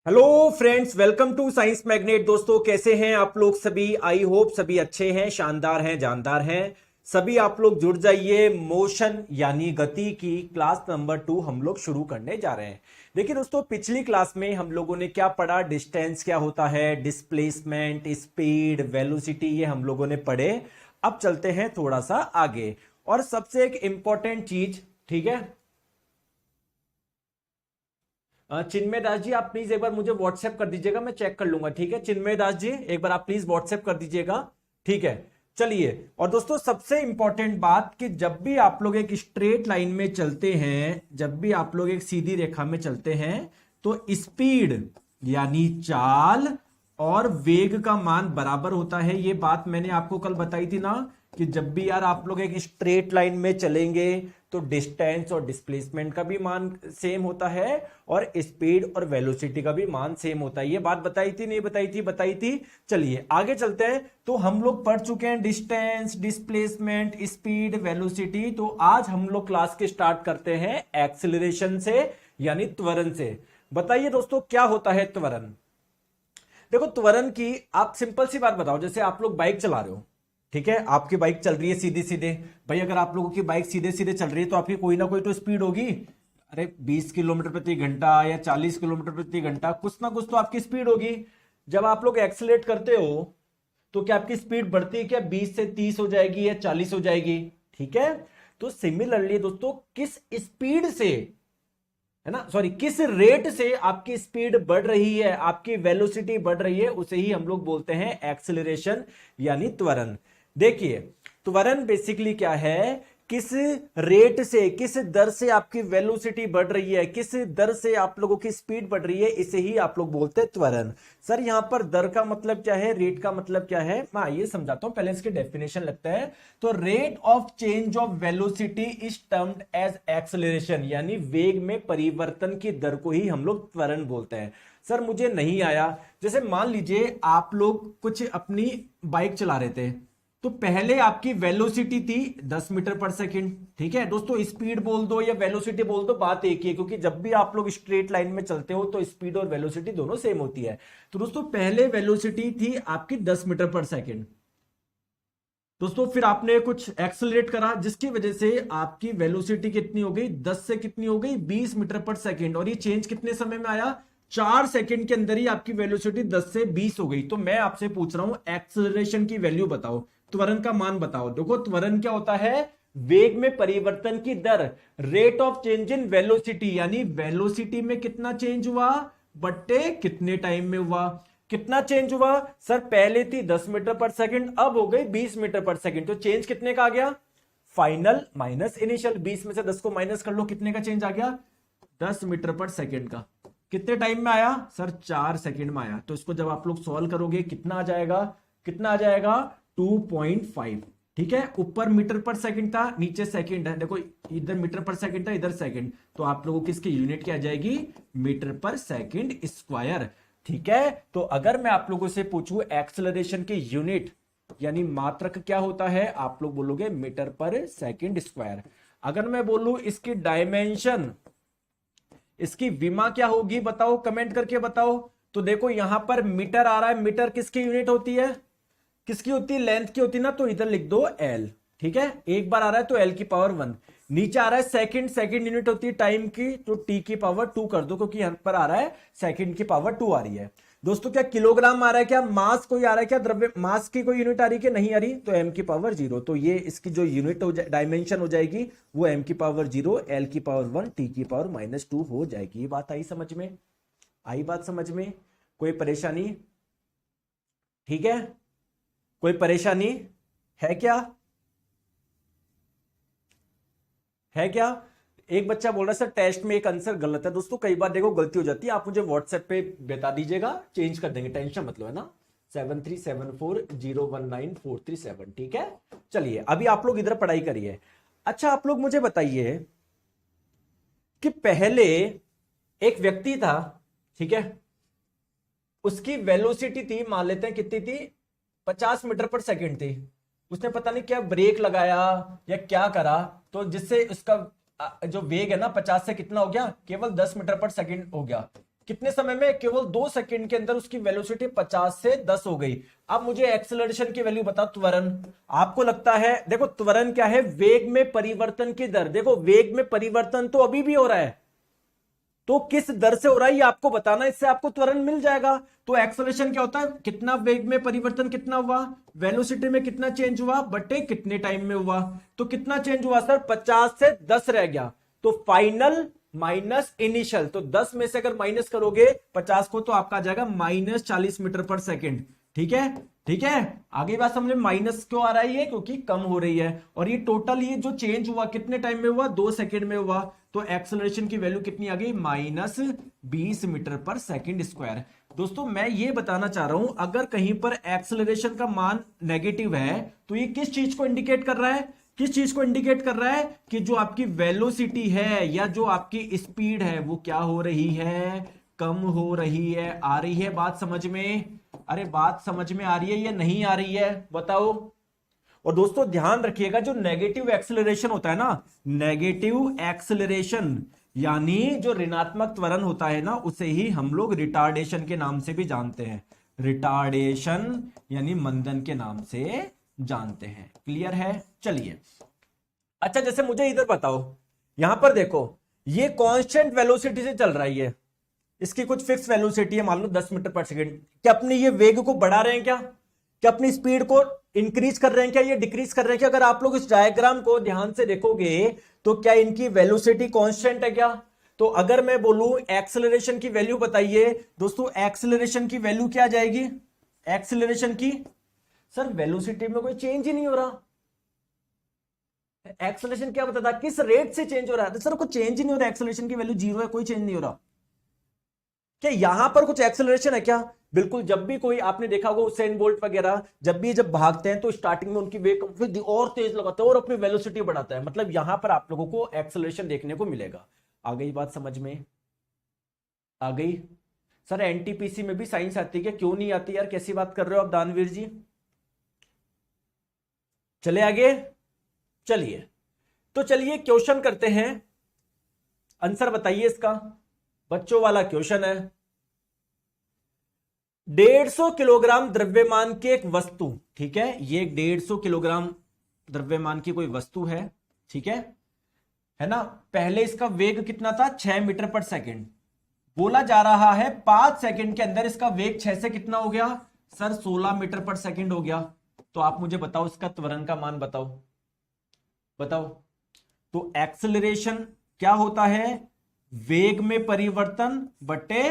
Hello friends, welcome to science magnet. दोस्तों, कैसे हैं आप लोग सभी? आई होप सभी अच्छे हैं, शानदार हैं, जानदार हैं। सभी आप लोग जुड़ जाइए। मोशन यानी गति की क्लास नंबर 2 हम लोग शुरू करने जा रहे हैं। देखिए दोस्तों, पिछली क्लास में हम लोगों ने क्या पढ़ा? डिस्टेंस क्या होता है, डिस्प्लेसमेंट, स्पीड, वेलोसिटी, ये हम लोगों ने पढ़े। अब चलते हैं थोड़ा सा आगे, और सबसे एक इंपॉर्टेंट चीज, ठीक है। चिन्मय दास जी, आप प्लीज एक बार मुझे व्हाट्सएप कर दीजिएगा, मैं चेक कर लूंगा। ठीक है चिन्मय दास जी, एक बार आप प्लीज व्हाट्सएप कर दीजिएगा। ठीक है, चलिए। और दोस्तों, सबसे इंपॉर्टेंट बात कि जब भी आप लोग एक स्ट्रेट लाइन में चलते हैं, जब भी आप लोग एक सीधी रेखा में चलते हैं, तो स्पीड यानी चाल और वेग का मान बराबर होता है। ये बात मैंने आपको कल बताई थी ना, कि जब भी यार आप लोग एक स्ट्रेट लाइन में चलेंगे तो डिस्टेंस और डिस्प्लेसमेंट का भी मान सेम होता है, और स्पीड और वेलोसिटी का भी मान सेम होता है। ये बात बताई थी नहीं बताई थी? बताई थी। चलिए आगे चलते हैं। तो हम लोग पढ़ चुके हैं डिस्टेंस, डिस्प्लेसमेंट, स्पीड, वेलोसिटी। तो आज हम लोग क्लास के स्टार्ट करते हैं एक्सेलरेशन से, यानी त्वरण से। बताइए दोस्तों, क्या होता है त्वरण? देखो, त्वरण की आप सिंपल सी बात बताओ। जैसे आप लोग बाइक चला रहे हो, ठीक है, आपकी बाइक चल रही है सीधे सीधे। भाई, अगर आप लोगों की बाइक सीधे सीधे चल रही है तो आपकी कोई ना कोई तो स्पीड होगी। अरे 20 किलोमीटर प्रति घंटा या 40 किलोमीटर प्रति घंटा, कुछ ना कुछ तो आपकी स्पीड होगी। जब आप लोग एक्सेलेरेट करते हो तो क्या आपकी स्पीड बढ़ती है? क्या 20 से 30 हो जाएगी या 40 हो जाएगी? ठीक है। तो सिमिलरली दोस्तों, किस स्पीड से, है ना, सॉरी, किस रेट से आपकी स्पीड बढ़ रही है, आपकी वेलोसिटी बढ़ रही है, उसे ही हम लोग बोलते हैं एक्सेलरेशन यानी त्वरण। देखिए, त्वरण बेसिकली क्या है? किस रेट से, किस दर से आपकी वेलोसिटी बढ़ रही है, किस दर से आप लोगों की स्पीड बढ़ रही है, इसे ही आप लोग बोलते हैं त्वरण। सर, यहां पर दर का मतलब क्या है, रेट का मतलब क्या है? मैं आइए समझाता हूं, पहले इसकी डेफिनेशन लगता है। तो rate of change of velocity is termed as acceleration, यानी वेग में परिवर्तन की दर को ही हम लोग त्वरण बोलते हैं। सर, मुझे नहीं आया। जैसे मान लीजिए आप लोग कुछ अपनी बाइक चला रहे थे, तो पहले आपकी वेलोसिटी थी 10 मीटर पर सेकंड। ठीक है दोस्तों, स्पीड बोल दो या वेलोसिटी बोल दो, बात एक ही है, क्योंकि जब भी आप लोग स्ट्रेट लाइन में चलते हो तो स्पीड और वेलोसिटी दोनों सेम होती है। तो दोस्तों, पहले वेलोसिटी थी आपकी 10 मीटर पर सेकंड। दोस्तों, फिर आपने कुछ एक्सेलरेट करा, जिसकी वजह से आपकी वेलोसिटी कितनी हो गई? 10 से कितनी हो गई? 20 मीटर पर सेकंड। और ये चेंज कितने समय में आया? 4 सेकंड के अंदर ही आपकी वेलोसिटी 10 से 20 हो गई। तो मैं आपसे पूछ रहा हूं, एक्सेलरेशन की वैल्यू बताओ, त्वरण का मान बताओ। देखो, त्वरण क्या होता है? वेग में परिवर्तन की दर, rate of change in velocity, यानी वेलोसिटी में कितना चेंज हुआ बट्टे कितने टाइम में हुआ। कितना चेंज हुआ? सर, पहले थी 10 मीटर पर सेकंड, अब हो गई 20 मीटर पर सेकंड। तो चेंज कितने का आ गया? Final minus initial. 20 में से 10 को माइनस कर लो, कितने का चेंज आ गया? 10 मीटर पर सेकंड का। कितने टाइम में आया? सर, 4 सेकंड में आया। तो इसको जब आप लोग सॉल्व करोगे, कितना आ जाएगा? कितना आ जाएगा? 2.5। ठीक है, ऊपर मीटर पर सेकंड था, नीचे सेकंड है। देखो, इधर मीटर पर सेकंड था, इधर सेकंड। तो आप लोगों की इसकी यूनिट क्या आ जाएगी? मीटर पर सेकंड स्क्वायर। ठीक है। तो अगर मैं आप लोगों से पूछूं एक्सेलरेशन की यूनिट यानी मात्रक क्या होता है, आप लोग बोलोगे मीटर पर सेकंड स्क्वायर। अगर मैं बोलूं इसकी डायमेंशन, इसकी विमा क्या होगी, बताओ, कमेंट करके बताओ। तो देखो, यहां पर मीटर आ रहा है। मीटर किसकी यूनिट होती है? किसकी होती है? लेंथ की होती है ना। तो इधर लिख दो एल। ठीक है, एक बार आ रहा है तो एल की पावर 1। नीचे आ रहा है सेकंड, सेकंड यूनिट होती है टाइम की, तो टी की पावर 2 कर दो, क्योंकि यहां पर आ रहा है सेकंड की पावर 2 आ रही है। दोस्तों, क्या किलोग्राम आ रहा है? क्या मास कोई आ रहा है? क्या द्रव्य मास की कोई यूनिट आ रही है कि नहीं आ रही? तो एम की पावर 0। तो ये इसकी जो यूनिट हो डायमेंशन हो जाएगी, वो एम की पावर 0, एल की पावर 1, टी की पावर -2 हो जाएगी। ये बात आई समझ में? आई बात समझ में? कोई परेशानी? ठीक है, कोई परेशानी है क्या? है क्या? एक बच्चा बोल रहा है सर, टेस्ट में एक आंसर गलत है। दोस्तों, कई बार देखो गलती हो जाती है, आप मुझे व्हाट्सएप पे बता दीजिएगा, चेंज कर देंगे, टेंशन मतलब, है ना। 7374019437। ठीक है, चलिए अभी आप लोग इधर पढ़ाई करिए। अच्छा, आप लोग मुझे बताइए कि पहले एक व्यक्ति था, ठीक है, उसकी वेलोसिटी थी, मान लेते हैं कितनी थी, 50 मीटर पर सेकंड थी। उसने पता नहीं क्या ब्रेक लगाया या क्या करा, तो जिससे उसका जो वेग है ना 50 से कितना हो गया? केवल 10 मीटर पर सेकंड हो गया। कितने समय में? केवल 2 सेकंड के अंदर उसकी वेलोसिटी 50 से 10 हो गई। अब मुझे एक्सेलरेशन की वैल्यू बताओ, त्वरण। आपको लगता है, देखो त्वरण क्या है? वेग में परिवर्तन की दर। देखो वेग में परिवर्तन तो अभी भी हो रहा है, तो किस दर से हो रहा है ये आपको बताना, इससे आपको त्वरण मिल जाएगा। तो एक्सेलरेशन क्या होता है? कितना वेग में परिवर्तन कितना हुआ, वेलोसिटी में कितना चेंज हुआ बटे कितने टाइम में हुआ। तो कितना चेंज हुआ सर? 50 से 10 रह गया। तो फाइनल माइनस इनिशियल, तो 10 में से अगर माइनस करोगे 50 को तो आपका आ जाएगा माइनस 40 मीटर पर सेकेंड। ठीक है, ठीक है, आगे बात समझ में। माइनस क्यों आ रहा है? ये क्योंकि कम हो रही है। और ये टोटल ये जो चेंज हुआ कितने टाइम में हुआ? 2 सेकेंड में हुआ। तो एक्सेलरेशन की वैल्यू कितनी आ गई? Minus 20 metre per second square. दोस्तों मैं ये बताना चाह रहा हूं, अगर कहीं पर एक्सेलरेशन का मान नेगेटिव है तो ये किस चीज को इंडिकेट कर रहा है? किस चीज को इंडिकेट कर रहा है? कि जो आपकी वेलोसिटी है या जो आपकी स्पीड है वो क्या हो रही है? कम हो रही है। आ रही है बात समझ में? अरे बात समझ में आ रही है या नहीं आ रही है? बताओ। और दोस्तों ध्यान रखिएगा, जो नेगेटिव एक्सेलरेशन होता है ना, नेगेटिव एक्सेलरेशन यानी जो ऋणात्मक त्वरण होता है ना, उसे ही हम लोग रिटार्डेशन के नाम से भी जानते हैं। रिटार्डेशन यानी मंदन के नाम से जानते हैं। क्लियर है? चलिए, अच्छा जैसे मुझे इधर बताओ, यहां पर देखो ये कांस्टेंट वेलोसिटी से चल रहा है, ये इसकी कुछ फिक्स वेलोसिटी है, मान लो 10 मीटर पर सेकेंड। क्या अपने ये वेग को बढ़ा रहे हैं? क्या अपनी स्पीड को इंक्रीज कर रहे हैं? क्या ये डिक्रीज कर रहे हैं? क्या अगर आप लोग इस डायग्राम को ध्यान से देखोगे तो क्या इनकी वेलोसिटी कांस्टेंट है क्या? तो अगर मैं बोलूं एक्सेलरेशन की वैल्यू बताइए दोस्तों, एक्सेलरेशन की वैल्यू क्या आ जाएगी? एक्सेलरेशन की, सर वेलोसिटी में कोई चेंज ही नहीं हो रहा। एक्सेलरेशन क्या बताता, किस रेट से चेंज हो रहा है? सर कोई चेंज ही नहीं हो रहा, एक्सेलरेशन की वैल्यू 0 है, कोई चेंज नहीं हो रहा। क्या यहां पर कुछ एक्सेलरेशन है क्या? बिल्कुल। जब भी कोई आपने देखा होगा उसेन बोल्ट वगैरह, जब भागते हैं तो स्टार्टिंग में उनकी वेग फिर और तेज लगाते हैं और अपनी वेलोसिटी बढ़ाता है, मतलब यहां पर आप लोगों को एक्सेलरेशन देखने को मिलेगा। आ गई बात समझ में? आ गई? सर एनटीपीसी में भी साइंस आती है क्या? क्यों नहीं आती यार, कैसी बात कर रहे हो आप दानवीर जी? चले आगे, चलिए। तो चलिए क्वेश्चन करते हैं, आंसर बताइए इसका। बच्चों वाला क्वेश्चन है। 150 किलोग्राम द्रव्यमान की एक वस्तु, ठीक है, ये 150 किलोग्राम द्रव्यमान की कोई वस्तु है, ठीक है ना। पहले इसका वेग कितना था? 6 मीटर पर सेकेंड। बोला जा रहा है 5 सेकेंड के अंदर इसका वेग 6 से कितना हो गया? सर 16 मीटर पर सेकेंड हो गया। तो आप मुझे बताओ इसका त्वरण का मान बताओ, बताओ। तो एक्सेलरेशन क्या होता है? वेग में परिवर्तन बटे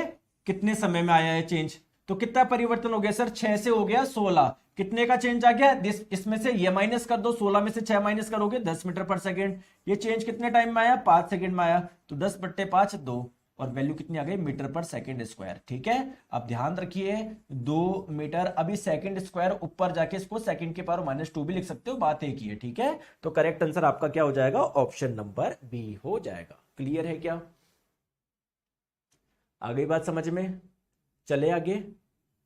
कितने समय में आया है चेंज। तो कितना परिवर्तन हो गया सर? 6 से हो गया 16। कितने का चेंज आ गया? इसमें से ये माइनस कर दो, 16 में से 6 माइनस करोगे 10 मीटर पर सेकेंड। ये चेंज कितने टाइम में आया? 5 सेकेंड में आया। तो 10 बट्टे 5 2, और वैल्यू कितनी आ गई? Metre per second square. ठीक है, अब ध्यान रखिए 2 मीटर, अभी सेकेंड स्क्वायर ऊपर जाके इसको सेकेंड के पावर -2 भी लिख सकते हो, बात एक ही है। ठीक है, तो करेक्ट आंसर आपका क्या हो जाएगा? ऑप्शन नंबर बी हो जाएगा। क्लियर है क्या? आ गई बात समझ में? चले आगे,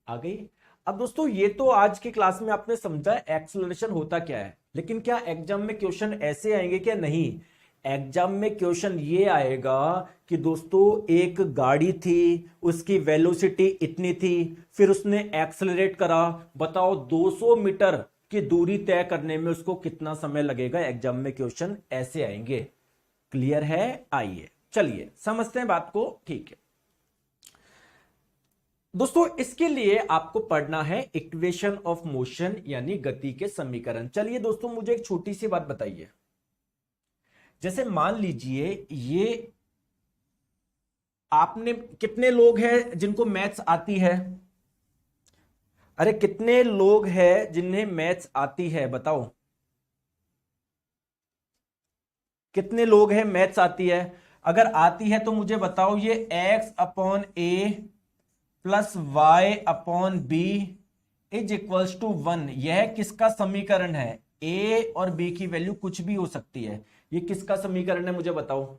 आ गई। अब दोस्तों ये तो आज की क्लास में आपने समझा एक्सेलरेशन होता क्या है, लेकिन क्या एग्जाम में क्वेश्चन ऐसे आएंगे क्या? नहीं, एग्जाम में क्वेश्चन ये आएगा कि दोस्तों एक गाड़ी थी, उसकी वेलोसिटी इतनी थी, फिर उसने एक्सेलरेट करा, बताओ 200 मीटर की दूरी तय करने में उसको कितना समय लगेगा? एग्जाम में क्वेश्चन ऐसे आएंगे। क्लियर है? आइए चलिए समझते हैं बात को। ठीक है दोस्तों, इसके लिए आपको पढ़ना है इक्वेशन ऑफ मोशन यानी गति के समीकरण। चलिए दोस्तों मुझे एक छोटी सी बात बताइए, जैसे मान लीजिए ये आपने, कितने लोग हैं जिनको मैथ्स आती है? अरे कितने लोग हैं जिन्हें मैथ्स आती है? बताओ कितने लोग हैं मैथ्स आती है? अगर आती है तो मुझे बताओ, ये x/a plus y/b is equals to 1, यह किसका समीकरण है? a और b की वैल्यू कुछ भी हो सकती है, ये किसका समीकरण है मुझे बताओ।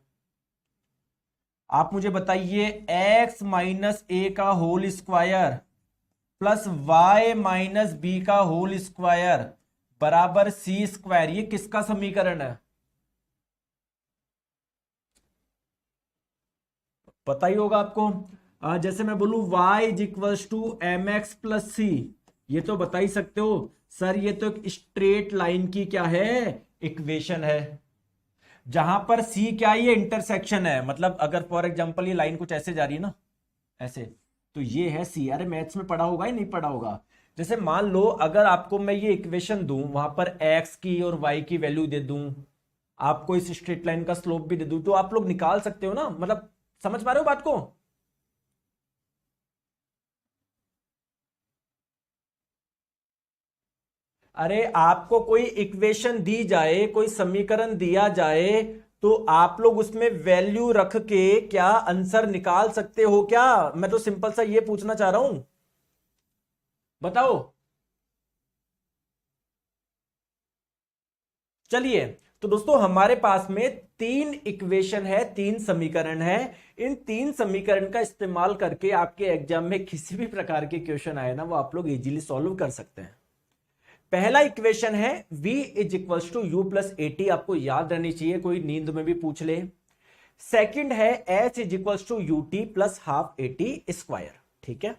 आप मुझे बताइए, x माइनस ए का whole square plus y minus B का होल स्क्वायर बराबर सी स्क्वायर, ये किसका समीकरण है? पता ही होगा आपको। जैसे मैं बोलूं y is equals to m x plus c, ये तो बता ही सकते हो सर, ये तो एक स्ट्रेट लाइन की क्या है, इक्वेशन है, जहां पर सी क्या है, ये इंटरसेक्शन है, मतलब अगर फॉर एग्जांपल ये लाइन कुछ ऐसे जा रही है ना, ऐसे, तो ये है सी। अरे मैथ्स में पढ़ा होगा या नहीं पढ़ा होगा। जैसे मान लो अगर आपको मैं ये इक्वेशन दूं, वहां पर एक्स की और वाई की वैल्यू दे दूं, आपको इस स्ट्रेट लाइन का स्लोप भी दे दूं, तो आप लोग निकाल सकते हो ना, मतलब समझ पा रहे हो बात को। अरे आपको कोई इक्वेशन दी जाए, कोई समीकरण दिया जाए, तो आप लोग उसमें वैल्यू रख के क्या आंसर निकाल सकते हो क्या? मैं तो सिंपल सा ये पूछना चाह रहा हूं, बताओ। चलिए, तो दोस्तों हमारे पास में तीन इक्वेशन है, तीन समीकरण है। इन तीन समीकरण का इस्तेमाल करके आपके एग्जाम में किसी भी प्रकार के क्वेश्चन आए ना, वो आप लोग इजीली सॉल्व कर सकते हैं। पहला इक्वेशन है v is equals to U plus AT, आपको याद रहनी चाहिए, कोई नींद में भी पूछ ले। सेकंड है h is equals to U T plus half AT square, ठीक है।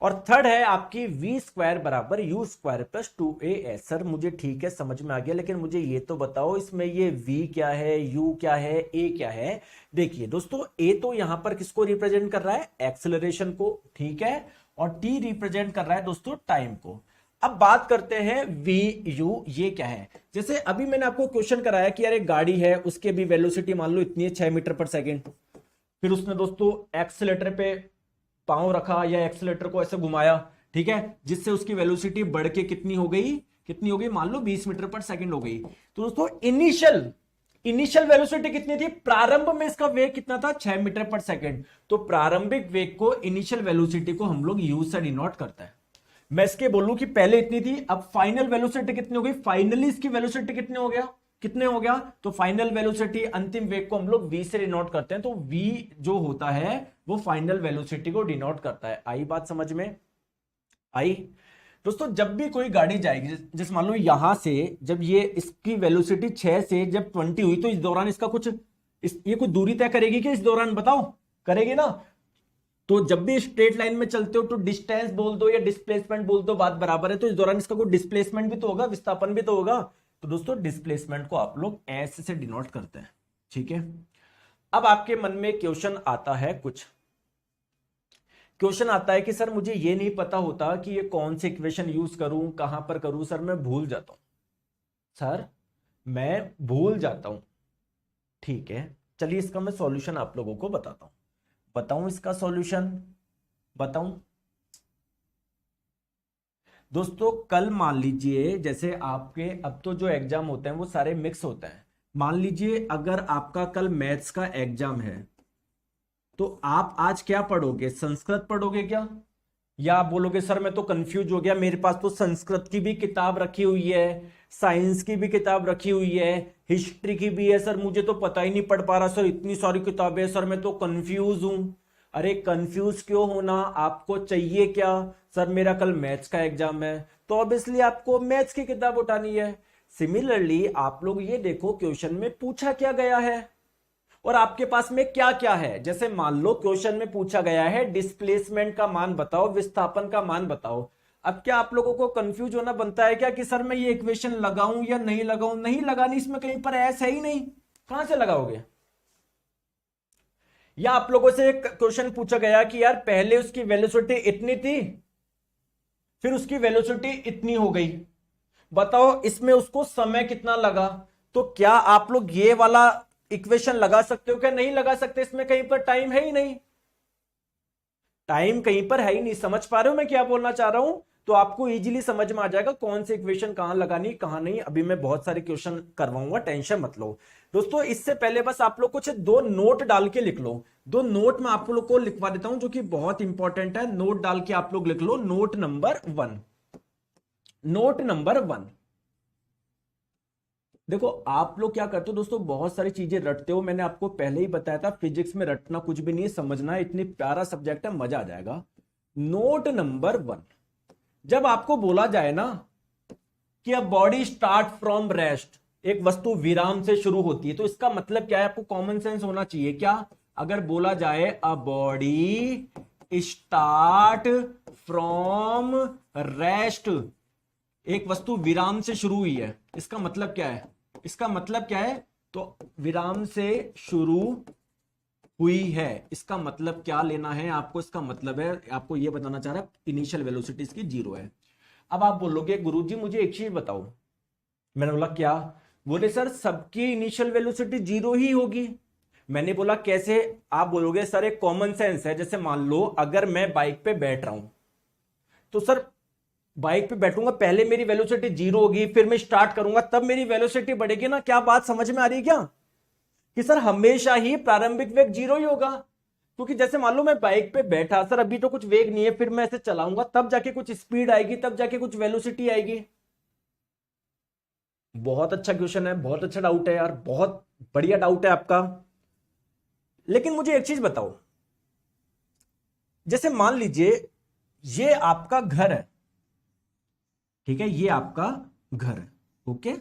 और थर्ड है आपकी v स्क्वायर बराबर U square plus two A S. Sir मुझे ठीक है, समझ में आ गया, लेकिन मुझे ये तो बताओ इसमें ये v क्या है, u क्या है, a क्या है। देखिए दोस्तों, a तो यहां पर किसको रिप्रेजेंट कर रहा है, एक्सेलरेशन को, ठीक है, और t रिप्रेजेंट कर रहा है दोस्तों टाइम को। अब बात करते हैं v u, ये क्या है। जैसे अभी मैंने आपको क्वेश्चन कराया कि यार एक गाड़ी है, उसके भी वेलोसिटी मान लो इतनी है 6 मीटर पर सेकेंड, फिर उसने दोस्तों एक्सेलेटर पे पांव रखा या एक्सेलेटर को ऐसे घुमाया, ठीक है, जिससे उसकी वेलोसिटी बढ़ के कितनी हो गई, कितनी हो गई, मान लो 20 मीटर पर सेकंड हो गई। तो दोस्तों इनिशियल वेलोसिटी कितनी थी, प्रारंभ में इसका वेग कितना था, 6 मीटर पर सेकंड। तो प्रारंभिक वेग को, इनिशियल वेलोसिटी को हम लोग यू से डिनोट करते हैं। मैं इसके बोलूं कि पहले इतनी थी, अब फाइनल वेलोसिटी कितनी हो गई, फाइनली इसकी वेलोसिटी कितने हो गया, कितने हो गया, तो फाइनल वेलोसिटी, अंतिम वेग को हम लोग v से डिनोट करते हैं। तो v जो होता है वो फाइनल वेलोसिटी को डिनोट करता है। आई बात समझ में आई। दोस्तों जब भी कोई गाड़ी जाएगी, जैसे मान लो यहां से, जब ये इसकी वेलोसिटी 6 से जब 20 हुई, तो इस दौरान इसका कुछ ये कुछ दूरी तय करेगी क्या इस दौरान, बताओ, करेगी ना। तो जब भी स्ट्रेट लाइन में चलते हो तो डिस्टेंस बोल दो या डिस्प्लेसमेंट बोल दो, बात बराबर है। तो इस दौरान इसका कोई डिस्प्लेसमेंट भी तो होगा, विस्थापन भी तो होगा। तो दोस्तों डिस्प्लेसमेंट को आप लोग एस से डिनोट करते हैं, ठीक है। अब आपके मन में क्वेश्चन आता है, कुछ क्वेश्चन आता है कि सर मुझे ये नहीं पता होता कि ये कौन सी इक्वेशन यूज करूं, कहां पर करूं, सर मैं भूल जाता हूं, सर मैं भूल जाता हूं। ठीक है, चलिए इसका मैं सॉल्यूशन आप लोगों को बताता हूं। बताऊं इसका सॉल्यूशन, बताऊं दोस्तों। कल मान लीजिए, जैसे आपके अब तो जो एग्जाम होते हैं वो सारे मिक्स होते हैं। मान लीजिए अगर आपका कल मैथ्स का एग्जाम है, तो आप आज क्या पढ़ोगे, संस्कृत पढ़ोगे क्या, या आप बोलोगे सर मैं तो कंफ्यूज हो गया, मेरे पास तो संस्कृत की भी किताब रखी हुई है, साइंस की भी किताब रखी हुई है, हिस्ट्री की भी है, सर मुझे तो पता ही नहीं पढ़ पा रहा, सर इतनी सारी किताबें, सर मैं तो कंफ्यूज हूं। अरे कंफ्यूज क्यों होना, आपको चाहिए क्या, सर मेरा कल मैथ्स का एग्जाम है, तो ऑब्वियसली आपको मैथ्स की किताब उठानी है। सिमिलरली आप लोग ये देखो क्वेश्चन में पूछा क्या गया है और आपके पास में क्या क्या है। जैसे मान लो क्वेश्चन में पूछा गया है डिस्प्लेसमेंट का मान बताओ, विस्थापन का मान बताओ। अब क्या आप लोगों को कंफ्यूज होना बनता है क्या कि सर मैं ये इक्वेशन लगाऊं या नहीं लगाऊं, नहीं लगानी, इसमें कहीं पर ऐसा ही नहीं, कहां से लगाओगे। या आप लोगों से एक क्वेश्चन पूछा गया कि यार पहले उसकी वेलोसिटी इतनी थी, फिर उसकी वेलोसिटी इतनी हो गई, बताओ इसमें उसको समय कितना लगा। तो क्या आप लोग ये वाला इक्वेशन लगा सकते हो क्या, नहीं लगा सकते, इसमें कहीं पर टाइम है ही नहीं, टाइम कहीं पर है ही नहीं। समझ पा रहे हो मैं क्या बोलना चाह रहा हूं। तो आपको इजीली समझ में आ जाएगा कौन सी इक्वेशन कहां लगानी कहां नहीं। अभी मैं बहुत सारे क्वेश्चन करवाऊंगा, टेंशन मत लो दोस्तों। इससे पहले बस आप लोग कुछ दो नोट डाल के लिख लो, दो नोट मैं आप लोग को लिखवा देता हूं जो कि बहुत इंपॉर्टेंट है। नोट डाल के आप लोग लिख लो, नोट नंबर 1, नोट नंबर 1। देखो आप लोग क्या करते हो दोस्तों, बहुत सारी चीजें रटते हो, मैंने आपको पहले ही बताया था फिजिक्स में रटना कुछ भी नहीं है, समझना है, इतनी प्यारा सब्जेक्ट है, मजा आ जाएगा। नोट नंबर 1, जब आपको बोला जाए ना कि a body start from rest, एक वस्तु विराम से शुरू होती है, तो इसका मतलब क्या है, आपको कॉमन सेंस होना चाहिए क्या, अगर बोला जाए a body start from rest, एक वस्तु विराम से शुरू हुई है, इसका मतलब क्या है? इसका मतलब क्या है? तो विराम से शुरू हुई है, इसका मतलब क्या लेना है आपको? इसका मतलब है आपको यह बताना चाह रहा है इनिशियल वेलोसिटी इसकी 0 है। अब आप बोलोगे गुरुजी मुझे एक चीज बताओ। मैंने बोला क्या? बोले सर सबकी इनिशियल वेलोसिटी 0 ही होगी। मैंने बोला कैसे? आप बोलोगे सर एक कॉमन सेंस है, जैसे मान लो अगर मैं बाइक पे बैठ रहा हूं तो सर बाइक पे बैठूंगा, पहले मेरी वेलोसिटी 0 होगी, फिर मैं स्टार्ट करूंगा तब मेरी वेलोसिटी बढ़ेगी ना। क्या बात समझ में आ रही है क्या? कि सर हमेशा ही प्रारंभिक वेग 0 ही होगा, क्योंकि जैसे मान लो मैं बाइक पे बैठा, सर अभी तो कुछ वेग नहीं है, फिर मैं ऐसे चलाऊंगा तब जाके कुछ स्पीड आएगी, तब जाके कुछ वेलोसिटी आएगी। बहुत अच्छा क्वेश्चन है, बहुत अच्छा डाउट है यार, बहुत बढ़िया डाउट है आपका। लेकिन मुझे एक चीज बताओ, जैसे मान लीजिए ये आपका घर है, ठीक है, ये आपका घर है, ओके,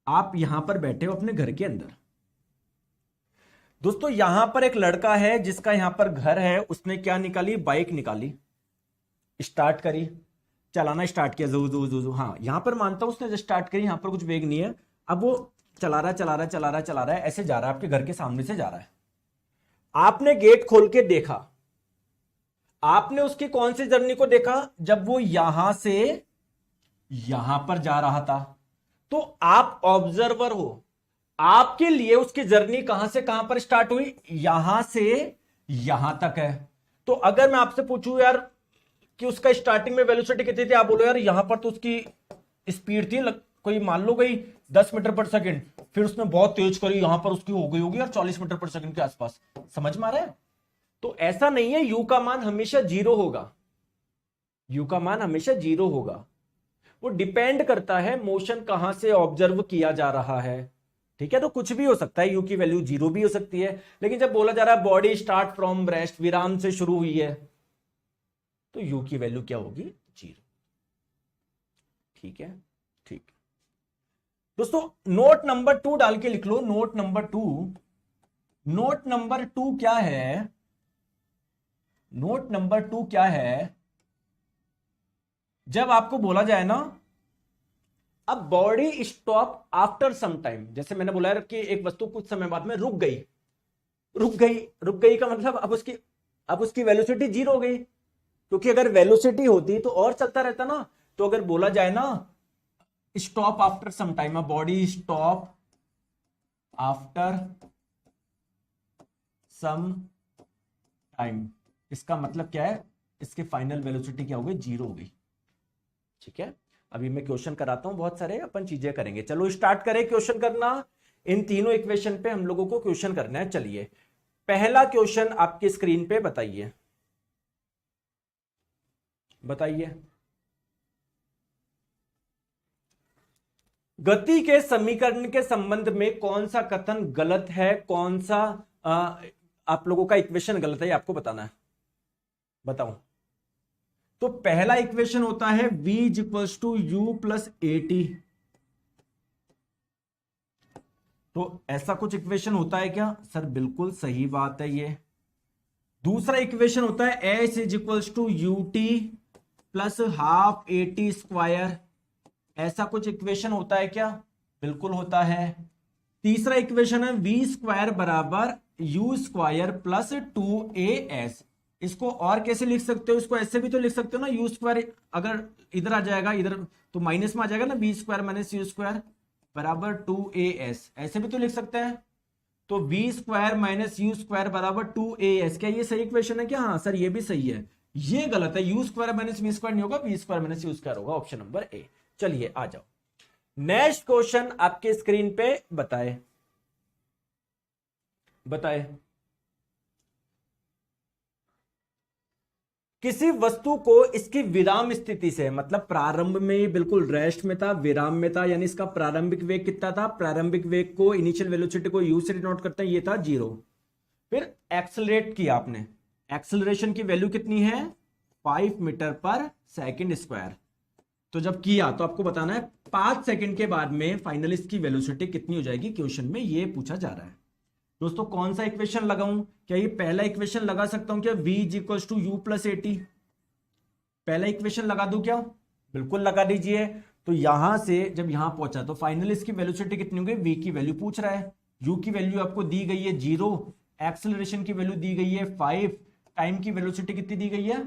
आप यहां पर बैठे हो अपने घर के अंदर। दोस्तों यहां पर एक लड़का है जिसका यहां पर घर है, उसने क्या निकाली? बाइक निकाली, स्टार्ट करी, चलाना स्टार्ट किया, जो जो जो जो हाँ यहां पर मानता हूं उसने स्टार्ट करी, यहां पर कुछ वेग नहीं है, अब वो चला रहा है चला रहा है चला रहा है चला रहा है, ऐसे जा रहा है, आपके घर के सामने से जा रहा है। आपने गेट खोल के देखा, आपने उसकी कौन सी जर्नी को देखा? जब वो यहां से यहां पर जा रहा था, तो आप ऑब्जर्वर हो, आपके लिए उसकी जर्नी कहां से कहां पर स्टार्ट हुई? यहां से यहां तक है। तो अगर मैं आपसे पूछूं यार कि उसका स्टार्टिंग में वेलोसिटी कितनी थी, आप बोलो यार यहां पर तो उसकी स्पीड थी कोई मान लो गई 10 मीटर पर सेकंड, फिर उसने बहुत तेज करी, यहां पर उसकी हो गई होगी यार 40 मीटर पर सेकंड के आसपास। समझ में आ रहा है? तो ऐसा नहीं है, यू का मान हमेशा 0 होगा, यू का मान हमेशा 0 होगा। वो डिपेंड करता है मोशन कहां से ऑब्जर्व किया जा रहा है, ठीक है। तो कुछ भी हो सकता है, यू की वैल्यू 0 भी हो सकती है, लेकिन जब बोला जा रहा है बॉडी स्टार्ट फ्रॉम रेस्ट, विराम से शुरू हुई है, तो यू की वैल्यू क्या होगी? 0। ठीक है, ठीक। दोस्तों नोट नंबर 2 डाल के लिख लो, नोट नंबर 2। नोट नंबर 2 क्या है? नोट नंबर 2 क्या है? जब आपको बोला जाए ना अब body stop after some time, जैसे मैंने बोला कि एक वस्तु कुछ समय बाद में रुक गई, रुक गई, रुक गई का मतलब अब उसकी वेलोसिटी 0 हो गई, क्योंकि अगर वेलोसिटी होती तो और चलता रहता ना। तो अगर बोला जाए ना stop after some time, body stop after some time, इसका मतलब क्या है? इसके फाइनल वेलोसिटी क्या हो गई? 0 हो गई। ठीक है, अभी मैं क्वेश्चन कराता हूं, बहुत सारे अपन चीजें करेंगे। चलो स्टार्ट करें क्वेश्चन करना। इन तीनों इक्वेशन पे हम लोगों को क्वेश्चन करना है। चलिए पहला क्वेश्चन आपकी स्क्रीन पे बताइए, बताइए गति के समीकरण के संबंध में कौन सा कथन गलत है, कौन सा आप लोगों का इक्वेशन गलत है, आपको बताना है। बताओ। तो पहला इक्वेशन होता है v equals to U plus A T. तो ऐसा कुछ इक्वेशन होता है क्या? सर बिल्कुल सही बात है ये। दूसरा इक्वेशन होता है S is equals to U T plus half A T square. ऐसा कुछ इक्वेशन होता है क्या? बिल्कुल होता है। तीसरा इक्वेशन है वी स्क्वायर बराबर यू स्क्वायर प्लस 2as। इसको और कैसे लिख सकते हो? इसको ऐसे भी तो लिख सकते हो ना, यू स्क्वायर अगर इधर आ जाएगा, इधर तो माइनस में आ जाएगा ना, V square minus U square बराबर 2as, ऐसे भी तो लिख सकते हैं। तो V square minus U square बराबर 2as, क्या ये सही इक्वेशन है क्या? हाँ सर ये भी सही है। ये गलत है, U square minus V square नहीं होगा, V square minus U square होगा, ऑप्शन नंबर ए। चलिए आ जाओ, नेक्स्ट क्वेश्चन आपके स्क्रीन पे बताए, बताए किसी वस्तु को इसकी विराम स्थिति से, मतलब प्रारंभ में बिल्कुल रेस्ट में था, विराम में था, यानी इसका प्रारंभिक वेग कितना था? प्रारंभिक वेग को, इनिशियल वेलोसिटी को यू से डिनोट करते हैं, ये था 0। फिर एक्सेलरेट किया आपने, एक्सेलरेशन की वैल्यू कितनी है? 5 मीटर पर सेकंड स्क्वायर। तो जब किया तो आपको बताना है 5 सेकंड के बाद में फाइनल इसकी वेलोसिटी कितनी हो जाएगी, क्वेश्चन में ये पूछा जा रहा है। दोस्तों कौन सा इक्वेशन लगाऊं? क्या ये पहला इक्वेशन लगा सकता हूं क्या, v is equal to U plus A T? पहला इक्वेशन लगा दूं क्या? बिल्कुल लगा दीजिए। तो यहां से जब यहां पहुंचा तो फाइनली इसकी वेलोसिटी कितनी होगी, v की वैल्यू पूछ रहा है, u की वैल्यू आपको दी गई है 0, एक्सेलरेशन की वैल्यू दी गई है 5, टाइम की वेलोसिटी कितनी दी गई है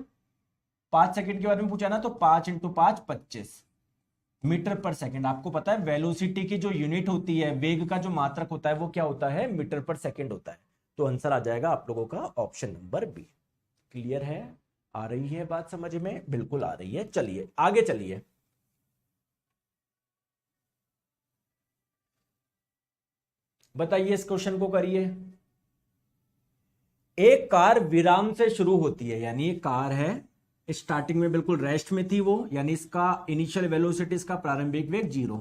5 सेकंड के बारे में पूछा ना, तो 5 इंटू 5 25 मीटर पर सेकंड। आपको पता है वेलोसिटी की जो यूनिट होती है, वेग का जो मात्रक होता है वो क्या होता है, मीटर पर सेकंड होता है। तो आंसर आ जाएगा आप लोगों का ऑप्शन नंबर बी। क्लियर है? आ रही है बात समझ में? बिल्कुल आ रही है। चलिए आगे चलिए। बताइए इस क्वेश्चन को करिए। एक कार विराम से शुरू होती है, यानी एक कार है स्टार्टिंग में बिल्कुल रेस्ट में थी वो, यानी इसका इनिशियल वेलोसिटी, इसका प्रारंभिक वेग 0।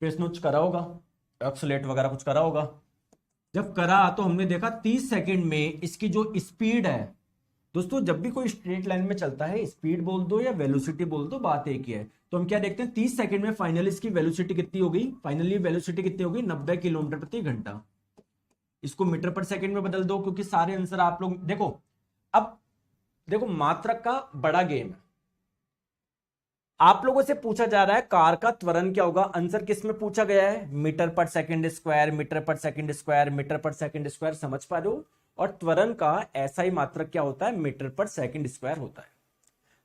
फिर इसने कुछ करा होगा, एक्सेलरेट वगैरह कुछ करा होगा। जब करा तो हमने देखा 30 सेकंड में इसकी जो स्पीड है, दोस्तों जब भी कोई स्ट्रेट लाइन में चलता है, स्पीड बोल दो या वेलोसिटी बोल दो, बात एक ही है। तो हम क्या देखते हैं, 30 सेकंड में फाइनली इसकी वेलोसिटी कितनी हो गई, फाइनली वेलोसिटी कितनी होगी 90 किलोमीटर प्रति घंटा। इसको मीटर पर सेकंड में बदल दो, क्योंकि सारे आंसर आप लोग देखो। अब देखो मात्रक का बड़ा गेम है। आप लोगों से पूछा जा रहा है कार का त्वरण क्या होगा, आंसर किस में पूछा गया है, मीटर पर सेकंड स्क्वायर, मीटर पर सेकंड स्क्वायर, मीटर पर सेकंड स्क्वायर, समझ पा रहे हो? और त्वरण का ऐसा ही मात्रक क्या होता है, मीटर पर सेकंड स्क्वायर होता है।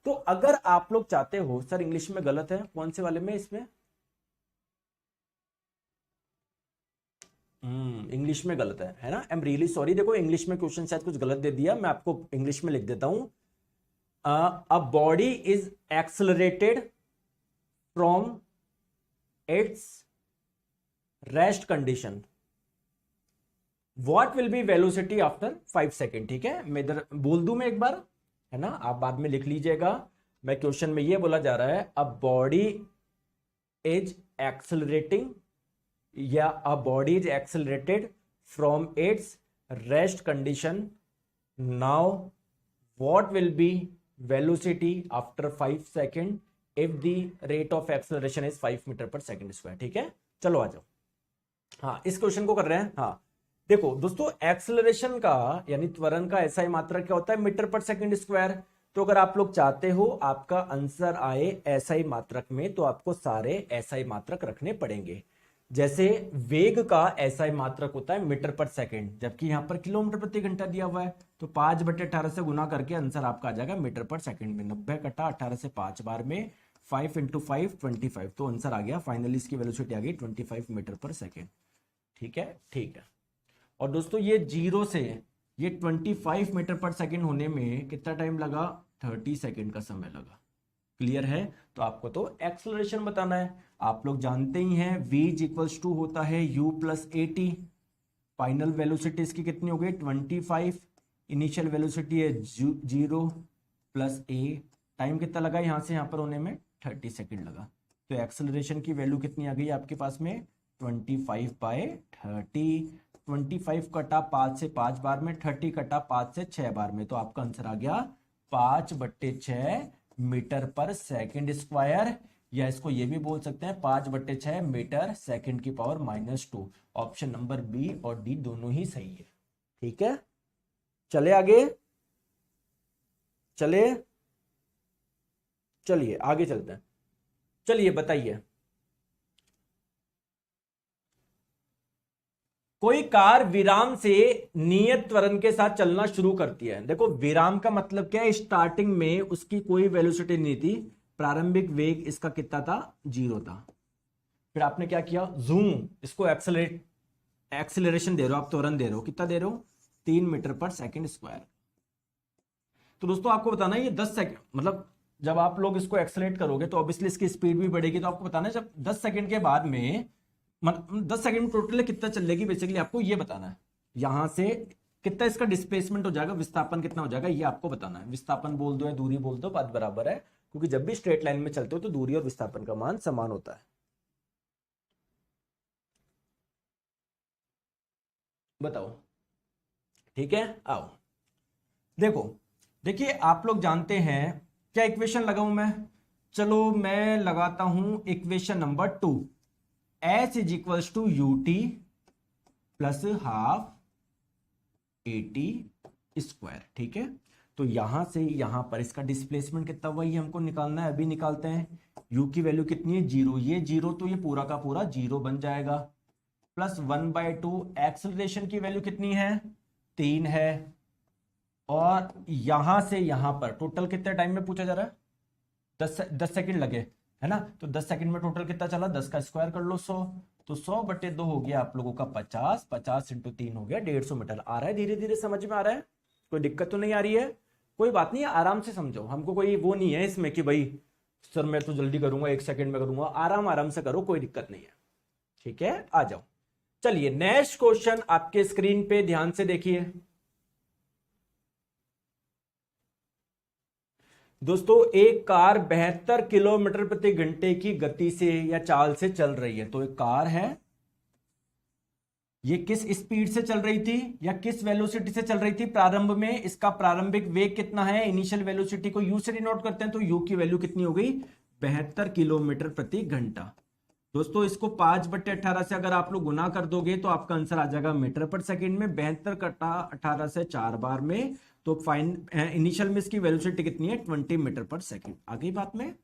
तो अगर आप लोग चाहते हो, सर इंग्लिश में गलत है, कौन से वाले में, इसमें इंग्लिश में गलत है ना, आई एम रियली सॉरी। देखो इंग्लिश में क्वेश्चन शायद कुछ गलत दे दिया, मैं आपको इंग्लिश में लिख देता हूं। अ body is accelerated from its rest condition, what will be velocity after 5 second. ठीक है, मैं इधर बोल दूं मैं एक बार, है ना, आप बाद में लिख लीजिएगा। मैं क्वेश्चन में ये बोला जा रहा है, अ बॉडी इज एक्सेलरेटिंग या a body is accelerated from its rest condition, now what will be velocity after 5 second if the rate of acceleration is 5 metre per second square. ठीक है, चलो आ जाओ। हाँ इस क्वेश्चन को कर रहे हैं। हाँ देखो दोस्तों, एक्सेलरेशन का यानी त्वरण का ऐसा ही मात्रक क्या होता है, मीटर पर सेकंड स्क्वायर। तो अगर आप लोग चाहते हो आपका आंसर आए ऐसा ही मात्रक में, तो आपको सारे ऐसा ही मात्रक रखने पड़ेंगे। जैसे वेग का ऐसा ही मात्रक होता है मीटर पर सेकंड, जबकि यहां पर किलोमीटर प्रति घंटा दिया हुआ है, तो 5/18 से गुना करके आंसर आपका आ जाएगा मीटर पर सेकंड में। 90 कटा 18 से 5 बार में 5 इंटू 5 25, तो आंसर आ गया फाइनली, इसकी वेलोसिटी आ गई 25 मीटर पर सेकेंड। ठीक है, ठीक है। और दोस्तों ये 0 से ये 25 मीटर पर सेकंड होने में कितना टाइम लगा, 30 सेकंड का समय लगा। क्लियर है? तो आपको तो एक्सेलरेशन बताना है। आप लोग जानते ही हैं v इज इक्वल्स टू होता है u plus A T. Final velocity इसकी कितनी हो गई 25, इनिशियल वेलोसिटी है 0 प्लस ए, टाइम कितना लगा यहां से यहां पर होने में 30 सेकंड लगा। तो एक्सेलरेशन की वैल्यू कितनी आ गई आपके पास में 25/30। 25 कटा 5 से 5 बार में, 30 कटा 5 से 6 बार में, तो आपका आंसर आ गया 5/6 मीटर पर सेकंड स्क्वायर, या इसको ये भी बोल सकते हैं 5/6 मीटर सेकंड की पावर -2। ऑप्शन नंबर बी और डी दोनों ही सही है। ठीक है, चले आगे, चले, चलिए आगे चलते हैं। चलिए बताइए, कोई कार विराम से नियत त्वरण के साथ चलना शुरू करती है। देखो विराम का मतलब क्या है, स्टार्टिंग में उसकी कोई वेलोसिटी नहीं थी, प्रारंभिक वेग इसका कितना था 0 था। फिर आपने क्या किया, जूम, इसको एक्सेलरेशन दे रहे हो आप, त्वरण दे रहे हो, कितना दे रहे हो 3 मीटर पर सेकंड स्क्वायर। तो दोस्तों आपको बताना है ये 10 सेकंड, मतलब जब आप लोग इसको एक्सेलरेट करोगे तो ऑब्वियसली इसकी स्पीड भी बढ़ेगी। तो आपको बताना है जब 10 सेकंड के बाद में 10 सेकंड में टोटल कितना चलेगी, बेसिकली आपको ये बताना है। यहां से कितना इसका डिस्प्लेसमेंट हो जाएगा, विस्थापन कितना हो जाएगा, ये आपको बताना है। विस्थापन बोल दो या दूरी बोल दो, बात बराबर है, क्योंकि जब भी स्ट्रेट लाइन में चलते हो तो दूरी और विस्थापन का मान समान होता है। बताओ, ठीक है, आओ देखो, देखिए आप लोग जानते हैं क्या इक्वेशन लगाऊं मैं, चलो मैं लगाता हूं equation number 2, H is equals to U T plus half AT²। ठीक है, तो यहां से यहां पर इसका डिस्प्लेसमेंट कितना हुआ ये हमको निकालना है, अभी निकालते हैं। u की वैल्यू कितनी है 0, ये 0 तो ये पूरा का पूरा 0 बन जाएगा, प्लस 1/2 एक्सेलरेशन की वैल्यू कितनी है 3 है, और यहां से यहां पर टोटल कितने टाइम में पूछा जा रहा है 10 सेकंड लगे, है ना। तो 10 सेकंड में टोटल कितना चला, 10 का स्क्वायर कर लो 100, तो 100/2 हो गया आप लोगों का 50, 50 × 3 हो गया 150 मीटर। आ रहा है, धीरे धीरे समझ में आ रहा है, कोई दिक्कत तो नहीं आ रही है, कोई बात नहीं, आराम से समझो, हमको कोई वो नहीं है इसमें कि भाई सर मैं तो जल्दी करूंगा 1 सेकंड में करूंगा, आराम आराम से करो, कोई दिक्कत नहीं है। ठीक है, आ जाओ। चलिए नेक्स्ट क्वेश्चन आपके स्क्रीन पे ध्यान से देखिए दोस्तों, एक कार 72 किलोमीटर प्रति घंटे की गति से या चाल से चल रही है। तो एक कार है, ये किस स्पीड से चल रही थी या किस वेलोसिटी से चल रही थी प्रारंभ में, इसका प्रारंभिक वेग कितना है, इनिशियल वेलोसिटी को u से डिनोट करते हैं, तो u की वैल्यू कितनी हो गई 72 किलोमीटर प्रति घंटा। दोस्तों इसको 5/18 से अगर आप लोग गुना कर दोगे तो आपका आंसर आ जाएगा मीटर पर सेकंड में, 72 कटा 18 से 4 बार में, तो फाइन इनिशियल में इसकी वेलोसिटी कितनी है 20 मीटर पर सेकंड। आगे बात में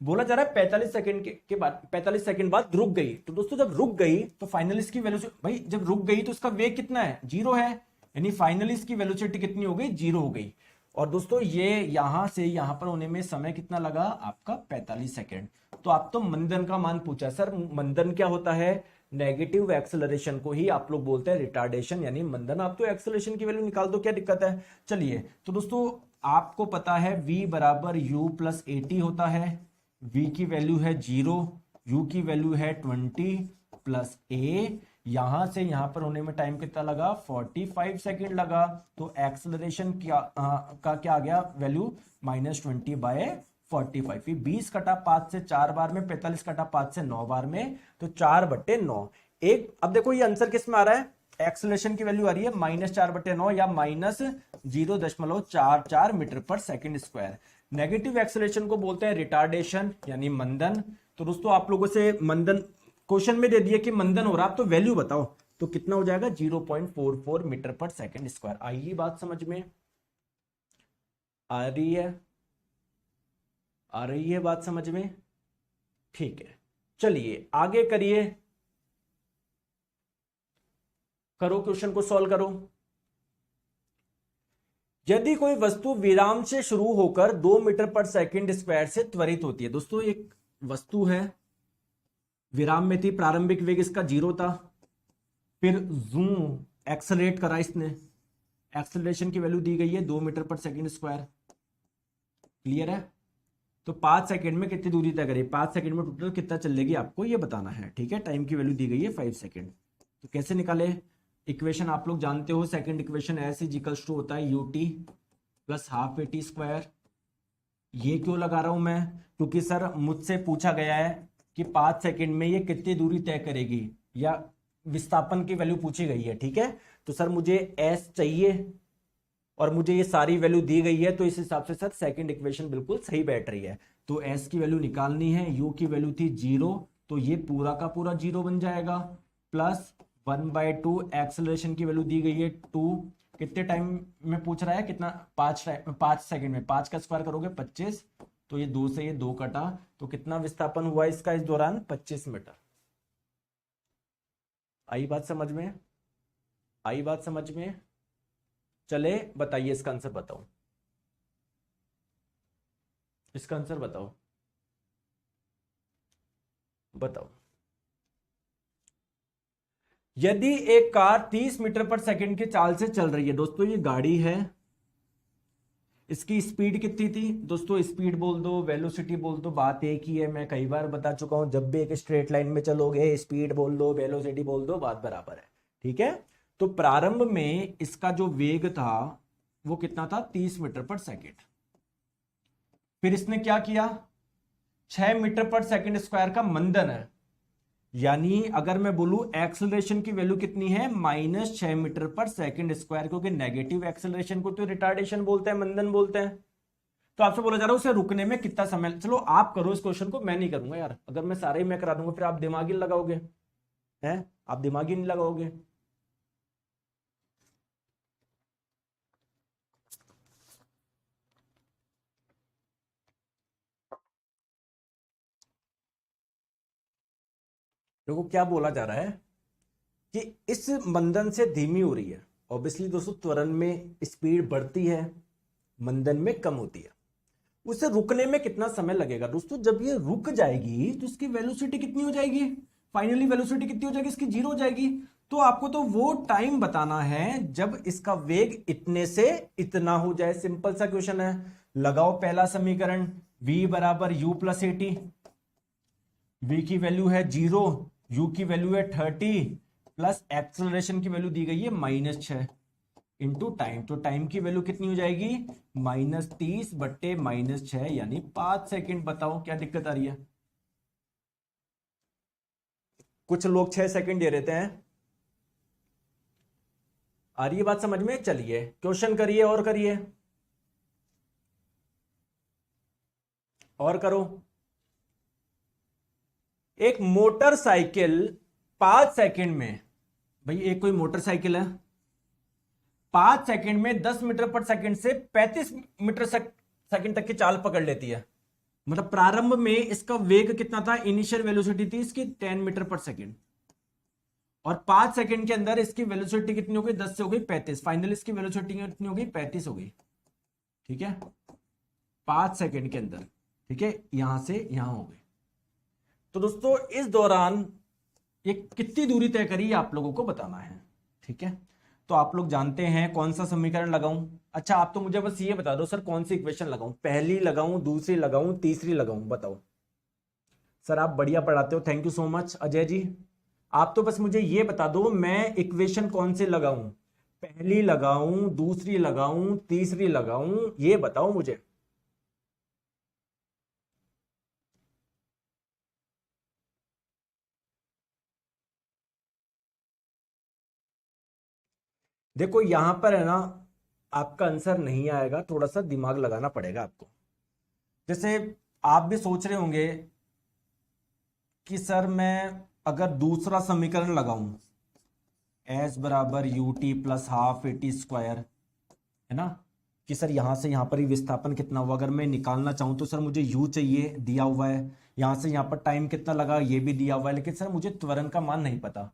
बोला जा रहा है 45 सेकंड के बाद 45 सेकंड बाद रुक गई, तो दोस्तों जब रुक गई तो फाइनली इसकी वेलोसिटी, भाई जब रुक गई तो इसका वेग कितना है 0 है, यानी फाइनली इसकी वेलोसिटी कितनी हो गई 0 हो गई। और दोस्तों ये यहां से यहां पर होने में समय कितना लगा आपका 45 सेकंड। तो आप तो मंदन का मान पूछा, सर मंदन क्या होता है, नेगेटिव एक्सेलरेशन को ही आप लोग बोलते हैं रिटार्डेशन, यानी मंदन। आप तो एक्सेलरेशन की वैल्यू निकाल दो, क्या दिक्कत है। चलिए तो दोस्तों आपको पता है v बराबर u प्लस AT होता है, v की वैल्यू है 0, u की वैल्यू है 20 प्लस a, यहां से यहां पर होने में टाइम कितना लगा 45 सेकंड लगा, तो एक्सेलरेशन का क्या आ गया वैल्यू -20/45। 20 कटा 5 से 4 बार में, 45 कटा 5 से 9 बार में, तो 4/9। एक अब देखो ये आंसर किस में आ रहा है, एक्सेलरेशन की वैल्यू आ रही है -4/9 या -0.44 मीटर पर सेकंड स्क्वायर। नेगेटिव एक्सेलरेशन को बोलते हैं रिटार्डेशन यानी मंदन। तो दोस्तों आप लोगों से मंदन क्वेश्चन में दे दिया कि मंदन हो रहा, आप तो वैल्यू बताओ, तो कितना हो जाएगा 0.44 मीटर पर सेकंड स्क्वायर। आई बात समझ में आ रही है, आ रही है बात समझ में, ठीक है। चलिए आगे करिए, करो क्वेश्चन को सॉल्व करो। यदि कोई वस्तु विराम से शुरू होकर 2 मीटर पर सेकंड स्क्वायर से त्वरित होती है। दोस्तों एक वस्तु है, विराम में थी, प्रारंभिक वेग इसका 0 था, फिर जूम एक्सेलरेट करा इसने, एक्सेलरेशन की वैल्यू दी गई है 2 मीटर पर सेकंड स्क्वायर, क्लियर है। तो 5 सेकंड में कितनी दूरी तय करें, 5 सेकंड में टोटल कितना चलेगी आपको ये बताना है, ठीक है। टाइम की वैल्यू दी गई है 5 सेकंड। तो कैसे निकाले, इक्वेशन आप लोग जानते हो, सेकंड इक्वेशन S = होता है ut प्लस हाफ AT²। ये क्यों लगा रहा हूं मैं, क्योंकि सर मुझसे पूछा गया है कि 5 सेकंड में ये कितनी दूरी तय करेगी, या विस्थापन की वैल्यू पूछी गई है, ठीक है। तो सर मुझे S चाहिए और मुझे ये सारी वैल्यू दी गई है, तो इस हिसाब से सर सेकंड इक्वेशन बिल्कुल सही बैठ रही है। तो S की वैल्यू निकालनी है, U की वैल्यू थी 0, तो ये पूरा का पूरा 0 बन जाएगा, प्लस 1/2 एक्सेलरेशन की वैल्यू दी गई है 2, कितने टाइम में पूछ रहा है कितना, 5 सेकंड में, 5 का स्क्वायर करोगे 25, तो ये 2 से ये 2 कटा, तो कितना विस्थापन हुआ इसका इस दौरान 25 मीटर। आई बात समझ में, आई बात समझ में। चले बताइए इसका आंसर बताओ, इसका आंसर बताओ, बताओ। यदि एक कार 30 मीटर पर सेकंड की चाल से चल रही है, दोस्तों ये गाड़ी है, इसकी स्पीड कितनी थी, दोस्तों स्पीड बोल दो वेलोसिटी बोल दो, बात एक ही है, मैं कई बार बता चुका हूं, जब भी एक स्ट्रेट लाइन में चलोगे स्पीड बोल दो वेलोसिटी बोल दो, बात बराबर है, ठीक है। तो प्रारंभ में इसका जो वेग था वो कितना था 30 मीटर पर सेकंड, फिर इसने क्या किया 6 मीटर पर सेकंड स्क्वायर का मंदन है, यानी अगर मैं बोलूं एक्सेलरेशन की वैल्यू कितनी है -6 मीटर पर सेकंड स्क्वायर, क्योंकि नेगेटिव एक्सेलरेशन को तो रिटार्डेशन बोलते हैं, मंदन बोलते हैं। तो आपसे बोला जा रहा है उसे रुकने में कितना समय, चलो आप करो इस क्वेश्चन को, मैं नहीं करूंगा यार, अगर मैं सारे ही मैं करा दूंगा फिर आप दिमाग ही लगाओगे, हैं आप दिमाग ही नहीं लगाओगे। देखो क्या बोला जा रहा है कि इस मंदन से धीमी हो रही है। ऑब्वियसली दोस्तों त्वरण में स्पीड बढ़ती है, मंदन में कम होती है। उसे रुकने में कितना समय लगेगा दोस्तों? जब ये रुक जाएगी तो इसकी वेलोसिटी कितनी हो जाएगी? फाइनली वेलोसिटी कितनी हो जाएगी इसकी? 0 हो जाएगी। तो आपको तो वो टाइम बताना है जब इसका वेग इतने से इतना हो जाए। सिंपल सा क्वेश्चन है। लगाओ पहला समीकरण, v बराबर u प्लस 80। v की वैल्यू है 0, u की वैल्यू है 30, प्लस एक्सेलरेशन की वैल्यू दी गई है -6 इंटू टाइम। तो टाइम की वैल्यू कितनी हो जाएगी? -30 बट्टे -6 यानी 5 सेकंड। बताओ क्या दिक्कत आ रही है? कुछ लोग 6 सेकंड दे देते हैं। आ रही है बात समझ में? चलिए क्वेश्चन करिए और करिए और करो। एक मोटरसाइकिल 5 सेकंड में, भाई एक कोई मोटरसाइकिल है 5 सेकंड में 10 मीटर पर सेकंड से 35 मीटर सेकंड तक की चाल पकड़ लेती है। मतलब प्रारंभ में इसका वेग कितना था? इनिशियल वेलोसिटी थी इसकी 10 मीटर पर सेकंड, और 5 सेकंड के अंदर इसकी वेलोसिटी कितनी हो गई? 10 से हो गई 35। फाइनली इसकी वेलोसिटी कितनी हो गई? 35 हो गई। ठीक है, 5 सेकंड के अंदर। ठीक है, यहां से यहां हो गई। तो दोस्तों इस दौरान ये कितनी दूरी तय करी ये आप लोगों को बताना है। ठीक है, तो आप लोग जानते हैं कौन सा समीकरण लगाऊं। अच्छा आप तो मुझे बस ये बता दो सर कौन सी इक्वेशन लगाऊं, पहली लगाऊं, दूसरी लगाऊं, तीसरी लगाऊं, बताओ। सर आप बढ़िया पढ़ाते हो, thank you so much Ajay ji. आप तो बस मुझे ये बता दो मैं इक्वेशन कौन से लगाऊं, पहली लगाऊं, दूसरी लगाऊं, तीसरी लगाऊं, ये बताओ मुझे। देखो यहां पर है ना, आपका आंसर नहीं आएगा, थोड़ा सा दिमाग लगाना पड़ेगा आपको। जैसे आप भी सोच रहे होंगे कि सर मैं अगर दूसरा समीकरण लगाऊं, एस बराबर you T plus half A T square, है ना, कि सर यहां से यहां पर ही विस्थापन कितना हुआ, अगर मैं निकालना चाहूं तो सर मुझे यू चाहिए, दिया हुआ है, यहां से यहां पर टाइम कितना लगा ये भी दिया हुआ है, लेकिन सर मुझे त्वरण का मान नहीं पता।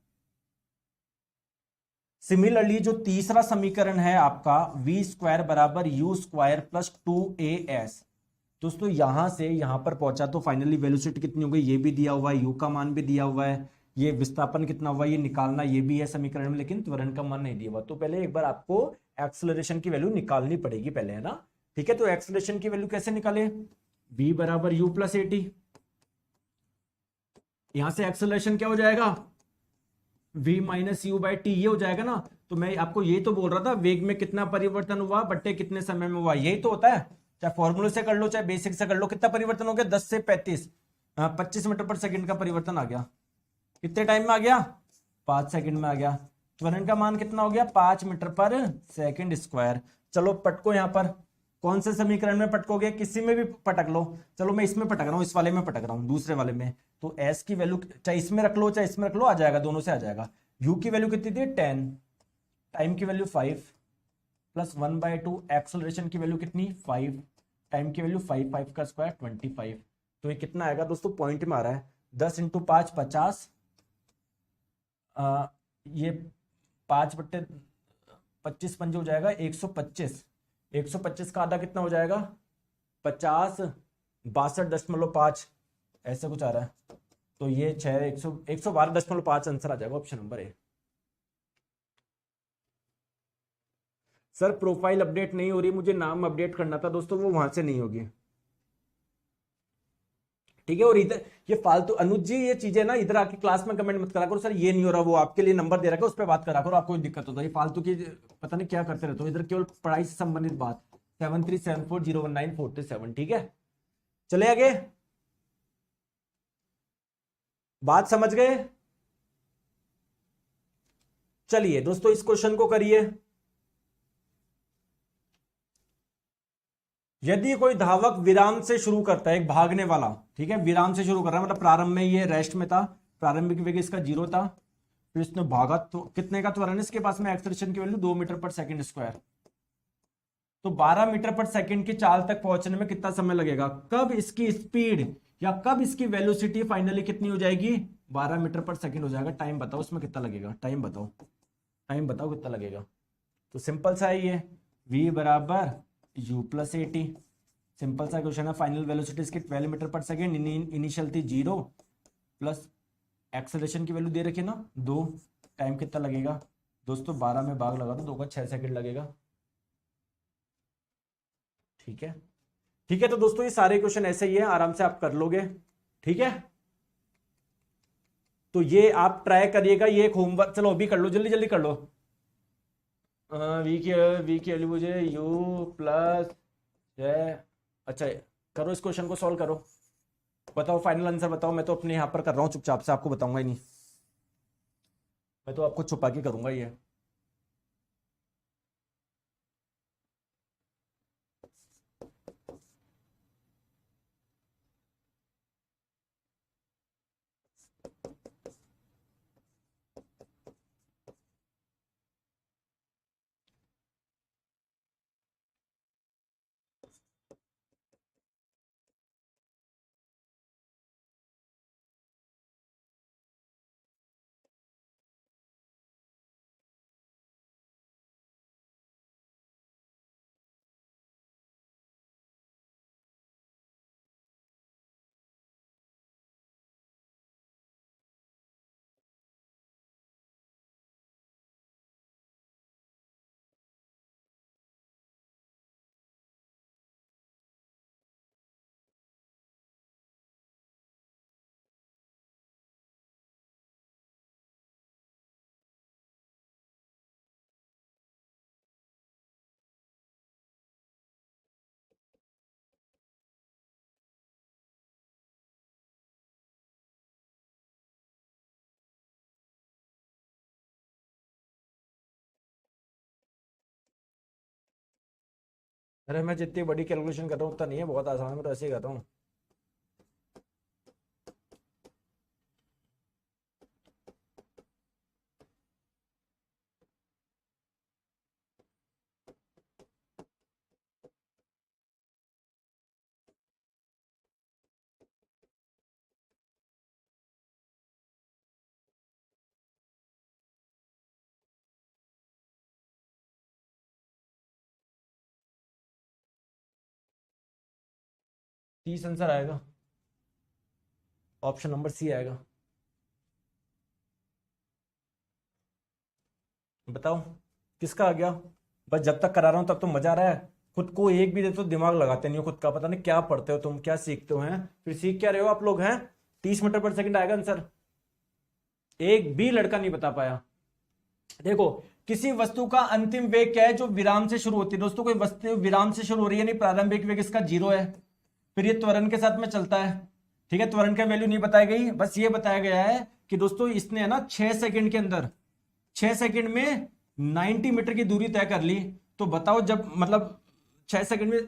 सिमिलरली जो तीसरा समीकरण है आपका वी स्क्वायर बराबर यू स्क्वायर प्लस 2as, दोस्तों यहां से यहां पर पहुंचा तो फाइनली वेलोसिटी कितनी हो गई ये भी दिया हुआ है, यू का मान भी दिया हुआ है, ये विस्थापन कितना हुआ ये निकालना ये भी है समीकरण में, लेकिन त्वरण का मान नहीं दिया हुआ। तो पहले एक बार आपको एक्सेलरेशन की वैल्यू निकालनी पड़ेगी पहले, है ना। ठीक है, तो एक्सेलरेशन की वैल्यू कैसे निकाले? v बराबर यू प्लस 80। यहां से एक्सेलरेशन क्या हो जाएगा? v minus you by T, ये हो जाएगा ना। तो मैं आपको ये तो बोल रहा था वेग में कितना परिवर्तन हुआ बट्टे कितने समय में हुआ, यही तो होता है। चाहे फॉर्मूले से कर लो चाहे बेसिक से कर लो, कितना परिवर्तन हो गया? 10 से 35, 25 मीटर पर सेकंड का परिवर्तन आ गया। कितने टाइम में आ गया? 5 सेकंड में आ गया। त्वरण का मान कितना हो गया? 5 मीटर पर सेकंड स्क्वायर। चलो पटको यहां पर, कौन से समीकरण में पटकोगे? किसी में भी पटक लो। चलो मैं इसमें पटक रहा हूं, इस वाले में पटक रहा हूं, दूसरे वाले में। तो एस की वैल्यू चाहे इसमें रख लो चाहे इसमें रख लो, आ जाएगा, दोनों से आ जाएगा। यू की वैल्यू कितनी थी? 10, टाइम की वैल्यू 5 प्लस 1/2, एक्सेलरेशन की वैल्यू कितनी? 5, टाइम की वैल्यू 5, 5 का स्क्वायर 25। तो ये कितना आएगा दोस्तों? पॉइंट में आ रहा है 10 इंटू 5 50, ये 5 बट्टे 25 पंजे हो जाएगा 125। 125 का आधा कितना हो जाएगा? 50, 62.5 ऐसे कुछ आ रहा है। तो ये 112.5 आंसर आ जाएगा, ऑप्शन नंबर ए। सर प्रोफाइल अपडेट नहीं हो रही, मुझे नाम अपडेट करना था दोस्तों, वो वहां से नहीं होगी। ठीक है, और इधर ये फालतू अनुज जी ये चीजें ना इधर आके क्लास में कमेंट मत करा करो, सर ये नहीं हो रहा, वो आपके लिए नंबर दे रखा है उस पर बात करा करो, आपको दिक्कत होता है। ये फालतू की पता नहीं क्या करते रहते हो, इधर केवल पढ़ाई से संबंधित बात। 7374019447। ठीक है, चले आगे, बात समझ गए? चलिए दोस्तों इस क्वेश्चन को करिए। यदि कोई धावक विराम से शुरू करता है, एक भागने वाला, ठीक है, विराम से शुरू कर रहा है, मतलब प्रारंभ में ये रेस्ट में था, प्रारंभिक वेग इसका 0 था, फिर इसने भागा तो कितने का त्वरण इसके पास में? एक्सेलरेशन की वैल्यू 2 मीटर पर सेकंड स्क्वायर। तो 12 मीटर पर सेकंड की चाल तक पहुंचने में कितना समय लगेगा? कब इसकी स्पीड या कब इसकी वेलोसिटी फाइनली कितनी हो जाएगी, 12 मीटर पर सेकंड हो जाएगा। टाइम बताओ उसमें कितना लगेगा, टाइम बताओ, टाइम बताओ कितना लगेगा। तो सिंपल सा है ये, v बराबर u plus A T. Simple सा क्वेश्चन है। फाइनल वेलोसिटी इसकी 12 मीटर पर सेकेंड, इनिशियल थी 0 प्लस एक्सेलरेशन की वैल्यू दे रखी है ना 2। टाइम कितना लगेगा दोस्तों, 12 में भाग लगा दो, 2 का 6 सेकंड लगेगा। ठीक है, ठीक है। तो दोस्तों ये सारे क्वेश्चन ऐसे ही है, आराम से आप कर लोगे। ठीक है, तो ये आप ट्राई करिएगा, ये एक होमवर्क। चलो अभी कर लो, जल्दी जल्दी कर लो। वी की वैल्यू मुझे u प्लस है। अच्छा, करो इस क्वेश्चन को सॉल्व करो, बताओ फाइनल आंसर बताओ। मैं तो अपने यहां पर कर रहा हूं चुपचाप से, आपको बताऊंगा ही नहीं, मैं तो आपको छुपा के करूंगा ये। अरे मैं जितनी बड़ी कैलकुलेशन कर रहा हूँ उतना नहीं है, बहुत आसान है, मैं तो ऐसे ही कर रहा हूँ। 30 आंसर आएगा, ऑप्शन नंबर सी आएगा। बताओ किसका आ गया। बस जब तक करा रहा हूं तब तो मजा आ रहा है। खुद को एक भी दे तो दिमाग लगाते नहीं हो खुद का, पता नहीं क्या पढ़ते हो तुम, क्या सीखते हो हैं, फिर सीख क्या रहे हो आप लोग हैं। 30 मीटर पर सेकंड आएगा आंसर, एक भी लड़का नहीं बता पाया। देखो, किसी वस्तु का अंतिम वेग क्या है, जो विराम से शुरू होती है। दोस्तों कोई वस्तु विराम से शुरू हो रही है, नहीं प्रारंभिक वेग इसका 0 है, फिर ये त्वरण के साथ में चलता है। ठीक है, त्वरण का वैल्यू नहीं बताई गई, बस ये बताया गया है कि दोस्तों इसने है ना 6 सेकंड के अंदर, 6 सेकंड में 90 मीटर की दूरी तय कर ली। तो बताओ जब मतलब 6 सेकंड में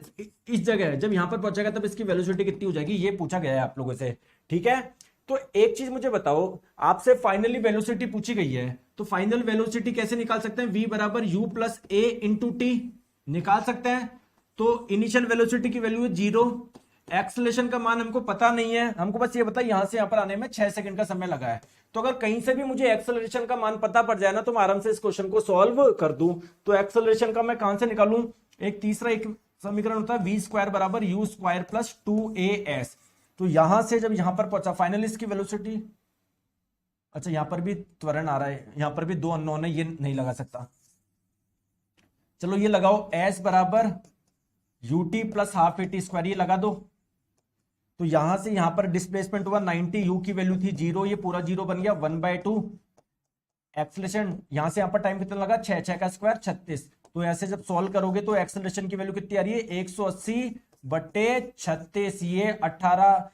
इस जगह है, जब यहां पर पहुंचेगा तब इसकी वेलोसिटी कितनी हो जाएगी, ये पूछा गया है आप लोगों से। ठीक है, तो एक चीज मुझे बताओ, आपसे फाइनली वेलोसिटी पूछी गई है, तो फाइनल वेलोसिटी कैसे निकाल सकते हैं, v बराबर u प्लस ए इंटू टी निकाल सकते हैं। तो इनिशियल वेलोसिटी की वैल्यू है 0, एक्सलेशन का मान हमको पता नहीं है, हमको बस ये पता है यहां से यहां पर आने में 6 सेकंड का समय लगा है। तो अगर कहीं से भी मुझे एक्सेलरेशन का मान पता पड़ जाए ना, तो मैं आराम से इस क्वेश्चन को सॉल्व कर दूं। तो एक्सेलरेशन का मैं कहां से निकालूं, एक तीसरा एक समीकरण होता है, वी स्क्वायर बराबर यू स्क्वायर प्लस 2as। तो यहां से जब यहां पर पहुंचा फाइनल इसकी वेलोसिटी, अच्छा यहां पर भी त्वरण आ रहा है, यहां पर भी 2 अननोन है, ये नहीं लगा सकता। चलो ये लगाओ, s बराबर ut plus half A T square, ये लगा दो। तो यहां से यहां पर डिस्प्लेसमेंट हुआ 90, यू की वैल्यू थी 0, ये पूरा 0 बन गया 1/2। एक्सेलरेशन यहां से यहां पर टाइम कितना लगा, 6, 6 का स्क्वायर 36। तो ऐसे जब सॉल्व करोगे तो एक्सेलरेशन की वैल्यू कितनी आ रही है, 180/36। ये 18,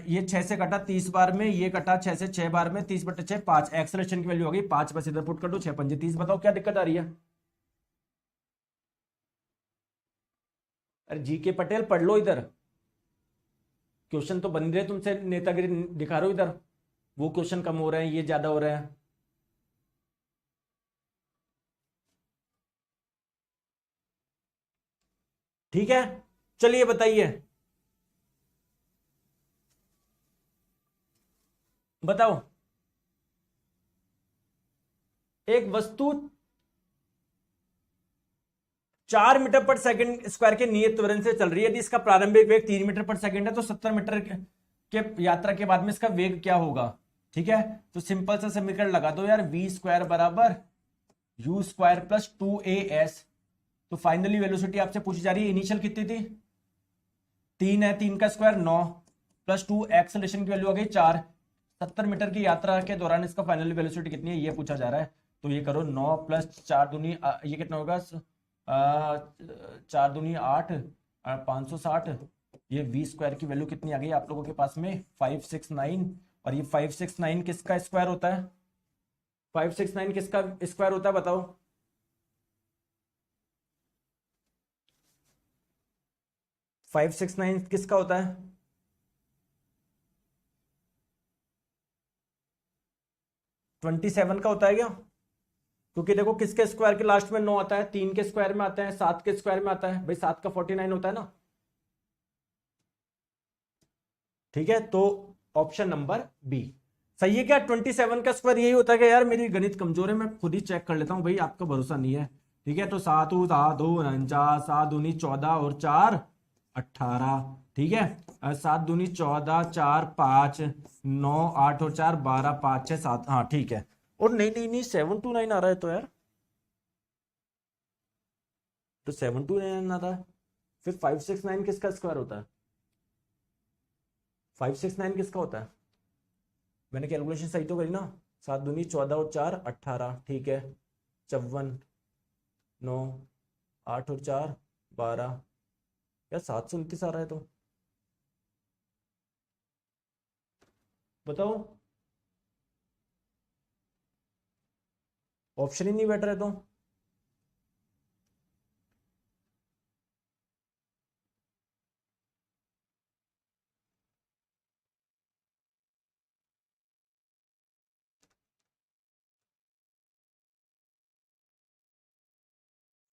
ये 6 से कटा 30 बार में, ये कटा 6 से 6 बार में, 30/6 5। एक्सेलरेशन की वैल्यू हो गई 5, बस इधर पुट कर दो, 6 पंजे 30। बताओ क्या दिक्कत आ रही है। अरे जी के पटेल पढ़ लो इधर, क्वेश्चन तो बन रहे, तुमसे नेतागिरी दिखा रहे हो इधर, वो क्वेश्चन कम हो रहे हैं, ये ज्यादा हो रहे हैं। ठीक है, चलिए बताइए। बताओ, एक वस्तु 4 मीटर पर सेकंड स्क्वायर के नियत त्वरण से चल रही है। यदि इसका प्रारंभिक वेग 3 मीटर पर सेकंड है तो 70 मीटर के यात्रा के बाद में इसका वेग क्या होगा? ठीक है, तो सिंपल सा समीकरण लगा दो यार, वी स्क्वायर बराबर यू स्क्वायर प्लस 2as। तो फाइनली वेलोसिटी आपसे पूछी जा रही है, इनिशियल कितनी थी? 3 है, 3 का स्क्वायर 9 प्लस 2 एक्सेलरेशन की वैल्यू आ गई 4। 70 मीटर की यात्रा के दौरान इसका फाइनल वेलोसिटी कितनी है ये पूछा जा रहा है। तो ये करो 9 प्लस 4 दूनी ये कितना होगा? 4 दूनी 8, 560। ये वी स्क्वायर की वैल्यू कितनी आ गई आप लोगों के पास में? 569। और ये 569 किसका स्क्वायर होता है? 569 किसका स्क्वायर होता है बताओ? 569 किसका होता है? ट्वेंटी सेवन का होता है क्या? क्योंकि देखो किसके स्क्वायर के लास्ट में 9 आता है? 3 के स्क्वायर में आता है, 7 के स्क्वायर में आता है भाई, 7 का 49 होता है ना। ठीक है, तो ऑप्शन नंबर बी सही है क्या? 27 का स्क्वायर यही होता है क्या? यार मेरी गणित कमजोर है, मैं खुद ही चेक कर लेता हूं भाई, आपका भरोसा नहीं है। ठीक है, तो 7 दो 49, 7 दूनी 14 और 4 18। ठीक है, 7 दूनी 14, 4 5 9 8 और 4 12 5 6 7। हाँ ठीक है। और नहीं नहीं नहीं 729 आ रहा है तो यार, तो 729 आ रहा है। फिर 569 किसका स्क्वायर होता है? 569 किसका होता है? मैंने कैलकुलेशन सही तो करी ना? 7 दूनी 14 और 4 18। ठीक है, 54 9 8 और 4 12। यार 729 आ रहा है तो बताओ, ऑप्शन ही नहीं बैठ रहा है तो।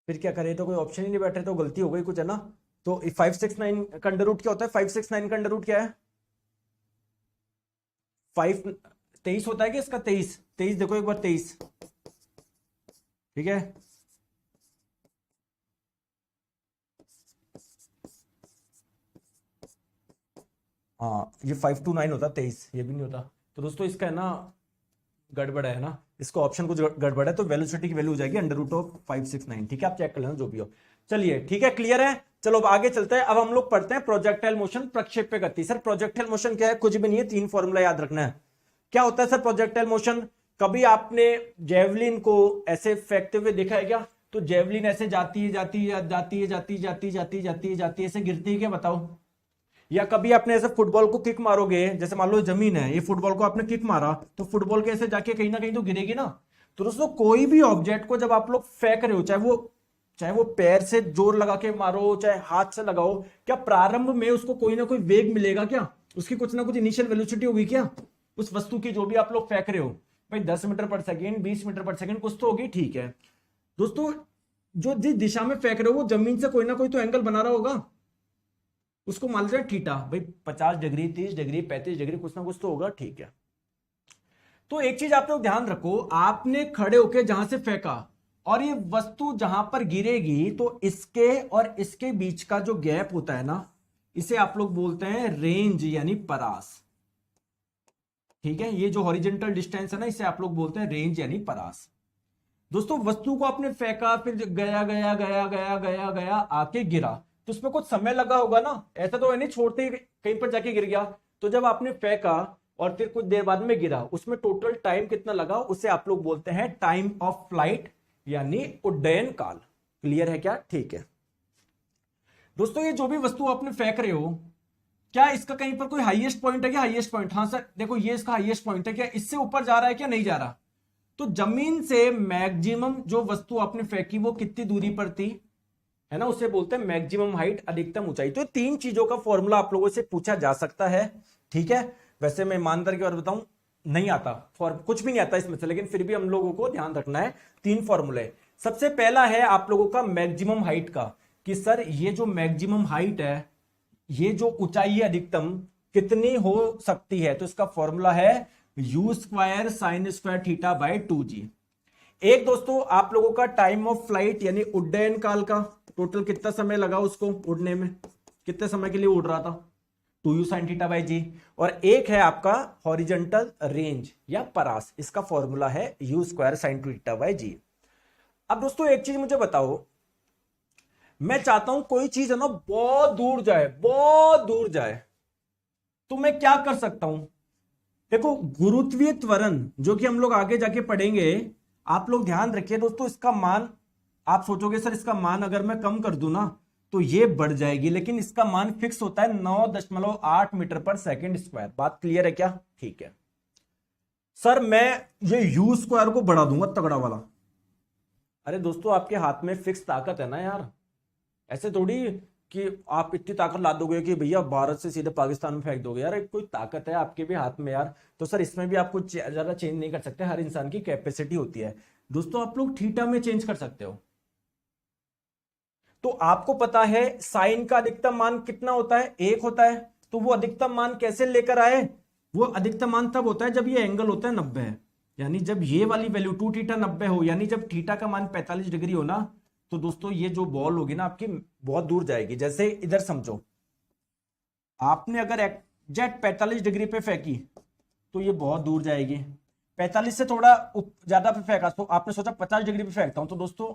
फिर क्या करें? तो कोई ऑप्शन ही नहीं बैठ रहे तो गलती हो गई कुछ है ना। तो 569 का अंडर रूट क्या होता है? 569 का अंडर रूट क्या है? 23 होता है कि इसका 23? 23 देखो एक बार, 23। ठीक है, हाँ ये 529 होता, 23 ये भी नहीं होता। तो दोस्तों इसका है ना गड़बड़ है ना, इसको ऑप्शन कुछ गड़बड़ है, तो वेलोसिटी की वैल्यू हो जाएगी अंडर रूट ऑफ 569। ठीक है, आप चेक कर लेना जो भी हो। चलिए ठीक है, क्लियर है। चलो अब आगे चलते हैं। अब हम लोग पढ़ते हैं प्रोजेक्टाइल मोशन, प्रक्षेप्य गति। सर प्रोजेक्टाइल मोशन क्या है? कुछ भी नहीं है, 3 फॉर्मूला याद रखना है। क्या होता है सर प्रोजेक्टाइल मोशन? कभी आपने जेवलिन को ऐसे फेंकते हुए देखा है क्या? तो जेवलिन ऐसे जाती है जाती है जाती है जाती है जाती है जाती है जाती है जाती है ऐसे गिरती है क्या? बताओ। या कभी आपने ऐसे फुटबॉल को किक मारोगे, जैसे मान लो जमीन है, ये फुटबॉल को आपने किक मारा तो फुटबॉल के ऐसे जाके कहीं ना कहीं तो गिरेगी ना। तो दोस्तों कोई भी ऑब्जेक्ट को जब आप लोग फेंक रहे हो, चाहे वो पैर से जोर लगा के मारो, चाहे हाथ से लगाओ, क्या प्रारंभ में उसको कोई ना कोई वेग मिलेगा क्या? उसकी कुछ ना कुछ इनिशियल वेलोसिटी होगी क्या उस वस्तु की, जो भी आप लोग फेंक रहे हो? भाई 10 metre per second, 20 metre per second कुछ तो होगी। ठीक है दोस्तों, जो जिस दिशा में फेंक रहे हो वो जमीन से कोई ना कोई तो एंगल बना रहा होगा, उसको मान लीजिए थीटा। भाई 50 डिग्री, 30 डिग्री, 35 डिग्री, कुछ ना कुछ तो होगा। ठीक है, तो एक चीज आप लोग ध्यान रखो, आपने खड़े होके जहां से फेंका और ये वस्तु जहां पर गिरेगी, तो इसके और इसके बीच का जो गैप होता है ना, इसे आप लोग बोलते हैं रेंज यानी परास। ठीक है, ये जो हॉरिजेंटल डिस्टेंस है ना, इसे आप लोग बोलते हैं रेंज यानी परास। दोस्तों वस्तु को आपने फेंका, फिर गया गया गया गया गया गया आके गिरा, तो उसमें कुछ समय लगा होगा ना, ऐसा तो है नहीं छोड़ते ही कहीं पर जाके गिर गया। तो जब आपने फेंका और फिर कुछ देर बाद में गिरा, उसमें टोटल टाइम कितना लगा, उसे आप लोग बोलते हैं टाइम ऑफ फ्लाइट यानी उड्डयन काल। क्लियर है क्या? ठीक है दोस्तों, ये जो भी वस्तु आपने फेंक रहे हो, क्या इसका कहीं पर कोई हाईएस्ट पॉइंट है क्या? हाईएस्ट पॉइंट, हाँ सर देखो ये इसका हाईएस्ट पॉइंट है, क्या इससे ऊपर जा रहा है क्या? नहीं जा रहा। तो जमीन से मैक्सिमम जो वस्तु आपने फेंकी वो कितनी दूरी पर थी, है ना, उसे बोलते हैं मैक्सिमम हाइट, अधिकतम ऊंचाई। तो 3 चीजों का फॉर्मूला आप लोगों से पूछा जा सकता है। ठीक है, वैसे मैं ईमानदार की बात बताऊं, नहीं आता कुछ भी नहीं आता इसमें से, लेकिन फिर भी हम लोगों को ध्यान रखना है 3 फॉर्मूले। सबसे पहला है आप लोगों का मैक्सिमम हाइट का, कि सर ये जो मैक्सिमम हाइट है, ये जो ऊंचाई है अधिकतम कितनी हो सकती है, तो इसका फॉर्मूला है U square sine square theta by 2g। एक दोस्तों आप लोगों का टाइम ऑफ फ्लाइट यानी उड्डयन काल का टोटल कितना समय लगा उसको उड़ने में, कितने समय के लिए उड़ रहा था, 2u sin थीटा बाई जी। और एक है आपका हॉरिजेंटल रेंज या परास, इसका फॉर्मूला है u square sine theta by g. अब दोस्तों एक चीज मुझे बताओ, मैं चाहता हूं कोई चीज है ना बहुत दूर जाए, बहुत दूर जाए, तो मैं क्या कर सकता हूं? देखो गुरुत्वीय त्वरण जो कि हम लोग आगे जाके पढ़ेंगे, आप लोग ध्यान रखिए दोस्तों, इसका मान आप सोचोगे सर इसका मान अगर मैं कम कर दूं ना तो ये बढ़ जाएगी, लेकिन इसका मान फिक्स होता है 9.8 मीटर पर सेकंड स्क्वायर। बात क्लियर है क्या? ठीक है सर, मैं ये यू स्क्वायर को बढ़ा दूंगा तगड़ा वाला। अरे दोस्तों आपके हाथ में फिक्स ताकत है ना यार, ऐसे थोड़ी कि आप इतनी ताकत ला दोगे कि भैया भारत से सीधे पाकिस्तान में फेंक दोगे यार, एक कोई ताकत है आपके भी हाथ में यार। तो सर इसमें भी आप कुछ ज्यादा चेंज नहीं कर सकते, हर इंसान की कैपेसिटी होती है। दोस्तों आप लोग थीटा में चेंज कर सकते हो। तो आपको पता है साइन का अधिकतम मान कितना होता है, 1 होता है। तो वो अधिकतम मान कैसे लेकर आए? वो अधिकतम मान तब होता है जब ये एंगल होता है 90 है, यानी जब ये वाली वैल्यू 2 थीटा 90 हो, यानी जब थीटा का मान 45 डिग्री हो ना, तो दोस्तों ये जो बॉल होगी ना आपकी बहुत दूर जाएगी। जैसे इधर समझो, आपने अगर एग्जैक्ट 45 डिग्री पे फेंकी तो ये बहुत दूर जाएगी। 45 से थोड़ा ज्यादा पे फेंका तो आपने सोचा 50 डिग्री पे फेंकता हूं तो दोस्तों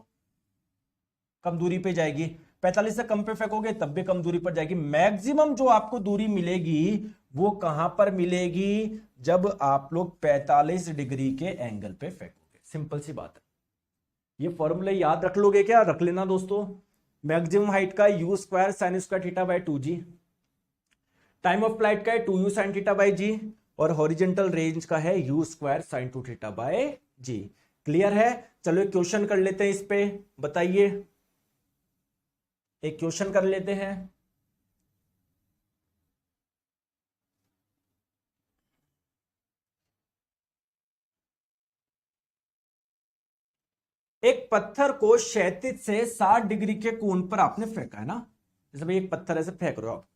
कम दूरी पे जाएगी। 45 से कम पे फेंकोगे तब भी कम दूरी पर जाएगी। मैक्सिमम जो आपको दूरी मिलेगी वो कहां पर मिलेगी? जब आप लोग 45 डिग्री के एंगल पे फेंकोगे। सिंपल सी बात है, ये फॉर्मूला याद रख लोगे क्या? रख लेना दोस्तों। मैक्सिमम हाइट का you square sine square theta by 2g, time of flight का है 2u sine theta by g, और हॉरिजेंटल रेंज का है U square sine 2 theta by g। Clear है? चलो एक क्वेश्चन कर लेते हैं इस पे, बताइए। एक क्वेश्चन कर लेते हैं। एक पत्थर को क्षैतिज से 60 डिग्री के कोण पर आपने फेंका है ना, जैसे भाई एक पत्थर ऐसे फेंक रहे हो आप,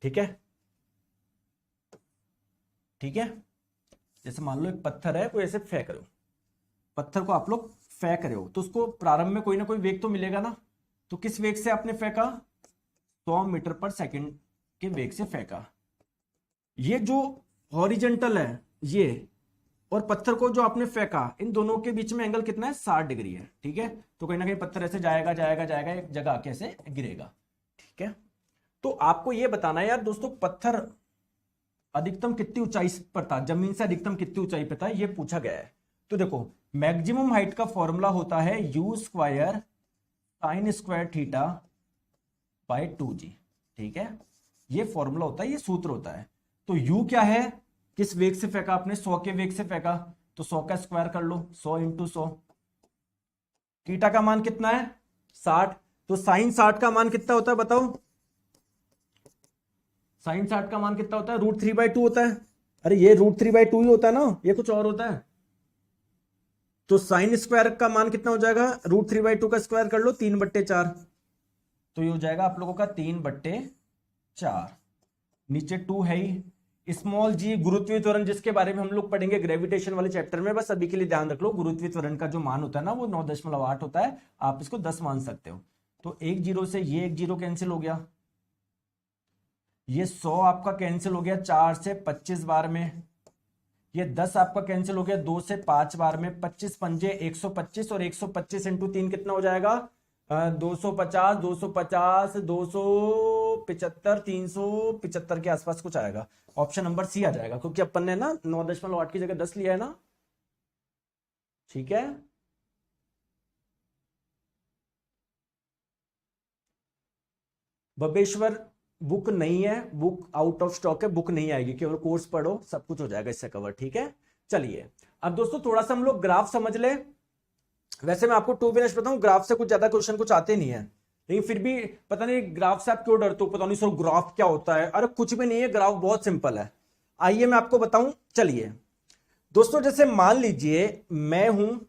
ठीक है, ठीक है, जैसे मान लो एक पत्थर है, कोई ऐसे फेंक रहे हो, पत्थर को आप लोग फेंक रहे हो, तो उसको प्रारंभ में कोई ना कोई वेग तो मिलेगा ना। तो किस वेग से आपने फेंका? 100 मीटर पर सेकंड के वेग से फेंका। ये जो हॉरिजेंटल है ये, और पत्थर को जो आपने फेंका, इन दोनों के बीच में एंगल कितना है? 60 डिग्री है, ठीक है। तो कहीं ना कहीं पत्थर ऐसे जाएगा जाएगा जाएगा, एक जगह आके ऐसे गिरेगा, ठीक है। तो आपको ये बताना है यार दोस्तों, पत्थर अधिकतम कितनी ऊंचाई पर था, जमीन से अधिकतम कितनी ऊंचाई पर था, ये पूछा गया है। तो देखो मैक्सिमम हाइट का फॉर्मूला होता है U square sine square theta by 2g, ठीक है। ये फॉर्मूला होता है, ये सूत्र होता है। तो u क्या है? किस वेग से फेंका आपने? 100 के वेग से फेंका, तो 100 का स्क्वायर कर लो, 100 इंटू 100। थीटा का मान कितना है? 60। तो साइन 60 का मान कितना होता है बताओ? साइन 60 का मान कितना होता है? √3/2 होता है। अरे ये √3/2 ही होता है ना, ये कुछ और होता है। तो साइन स्क्वायर का मान कितना हो जाएगा? √3/2 का स्क्वायर कर लो, 3/4। तो ये हो जाएगा आप लोगों का 3/4। नीचे 2 है ही। स्मॉल जी गुरुत्वीय त्वरण, जिसके बारे में हम लोग पढ़ेंगे ग्रेविटेशन वाले चैप्टर में, बस अभी के लिए ध्यान रख लो, गुरुत्वीय त्वरण का जो मान होता है ना वो 9.8 होता है, आप इसको 10 मान सकते हो। तो एक जीरो से ये एक जीरो कैंसिल हो गया, ये 100 आपका कैंसिल हो गया 4 से 25 बार में, ये 10 आपका कैंसिल हो गया 2 से 5 बार में, 25 पंजे 125, और 125 इंटू 3 कितना हो जाएगा? 250, 250, 275, 375 के आसपास कुछ आएगा। ऑप्शन नंबर सी आ जाएगा, क्योंकि अपन ने ना 9.8 की जगह 10 लिया है ना, ठीक है। बबेश्वर बुक नहीं है, बुक आउट ऑफ स्टॉक है, बुक नहीं आएगी, केवल कोर्स पढ़ो, सब कुछ हो जाएगा इससे कवर, ठीक है। चलिए अब दोस्तों थोड़ा सा हम लोग ग्राफ समझ ले। वैसे मैं आपको टू बी ऑनेस्ट बताऊं, ग्राफ से कुछ ज्यादा क्वेश्चन कुछ आते नहीं है, लेकिन फिर भी पता नहीं ग्राफ से आप क्यों डरते हो, पता नहीं सर ग्राफ क्या होता है। अरे कुछ भी नहीं है, ग्राफ बहुत सिंपल है। आइए मैं आपको बताऊं। चलिए दोस्तों, जैसे मान लीजिए मैं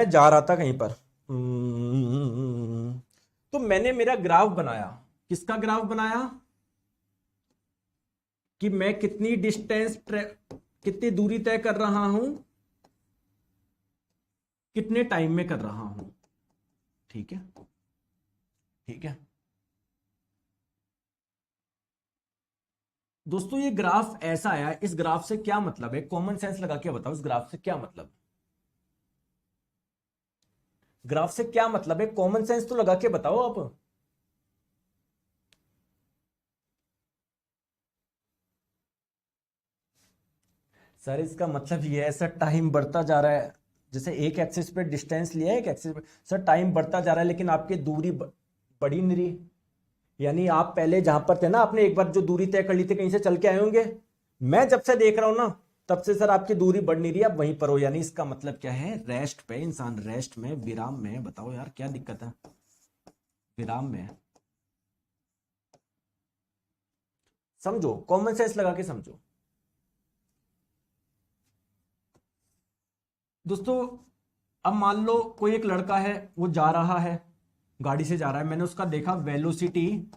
जा रहा था कहीं पर, तो मैंने मेरा ग्राफ बनाया। किसका ग्राफ बनाया? कि मैं कितनी दूरी तय कर रहा हूं, कितने टाइम में कर रहा हूं। ठीक है, ठीक है दोस्तों, ये ग्राफ ऐसा आया, इस ग्राफ से क्या मतलब है, कॉमन सेंस लगा के बताओ, इस ग्राफ से क्या मतलब, ग्राफ से क्या मतलब है, कॉमन सेंस तो लगा के बताओ आप। सर इसका मतलब ये है सर, टाइम बढ़ता जा रहा है, जैसे एक एक्सिस पे डिस्टेंस लिया है, एक एक्सिस पे सर टाइम बढ़ता जा रहा है, लेकिन आपकी दूरी बढ़ी नहीं रही। यानी आप पहले जहां पर थे ना, आपने एक बार जो दूरी तय कर ली थी, कहीं से चल के आए होंगे, मैं जब से देख रहा हूं ना, तब से सर आपकी दूरी बढ़ नहीं रही, आप वहीं पर हो। यानी इसका मतलब क्या है, रेस्ट पे इंसान, रेस्ट में, विराम में, बताओ यार क्या दिक्कत है, विराम में। समझो, कॉमन सेंस लगा के समझो दोस्तों। अब मान लो कोई एक लड़का है, वो जा रहा है, गाड़ी से जा रहा है, मैंने उसका देखा वेलोसिटी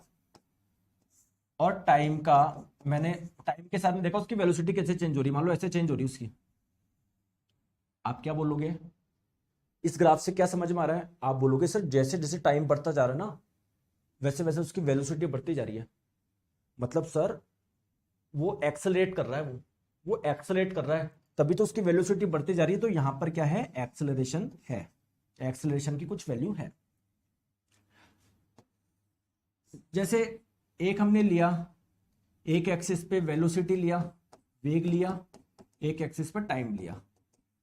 और टाइम का, मैंने टाइम के साथ में देखा उसकी वेलोसिटी कैसे चेंज हो रही है, मान लो ऐसे चेंज हो रही है उसकी। आप क्या बोलोगे, इस ग्राफ से क्या समझ में आ रहा है, आप बोलोगे सर जैसे जैसे टाइम बढ़ता जा रहा है ना, वैसे वैसे उसकी वेलोसिटी बढ़ती जा रही है। मतलब सर वो एक्सेलरेट कर रहा है, वो एक्सेलरेट कर रहा है, तभी तो उसकी वेलोसिटी बढ़ती जा रही है। तो यहां पर क्या है, एक्सेलरेशन है, एक्सेलरेशन की कुछ वैल्यू है। जैसे एक हमने लिया, एक एक्सिस पे वेलोसिटी लिया, वेग लिया, एक एक्सिस पर टाइम लिया।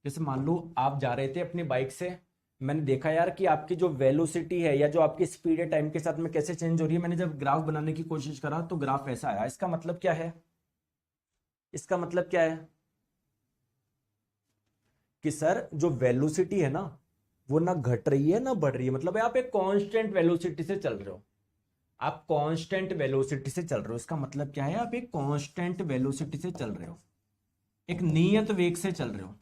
जैसे मान लो आप जा रहे थे अपनी बाइक से, मैंने देखा यार कि आपकी जो वेलोसिटी है या जो आपकी स्पीड है टाइम के साथ में कैसे चेंज हो रही है। मैंने जब ग्राफ बनाने की कोशिश करा तो ग्राफ ऐसा आया। इसका मतलब क्या है, इसका मतलब क्या है कि सर जो वेलोसिटी है ना, वो ना घट रही है ना बढ़ रही है। मतलब आप एक कांस्टेंट वेलोसिटी से चल रहे हो, आप कांस्टेंट वेलोसिटी से चल रहे हो। इसका मतलब क्या है, आप एक कांस्टेंट वेलोसिटी से चल रहे हो, एक नियत वेग से चल रहे हो।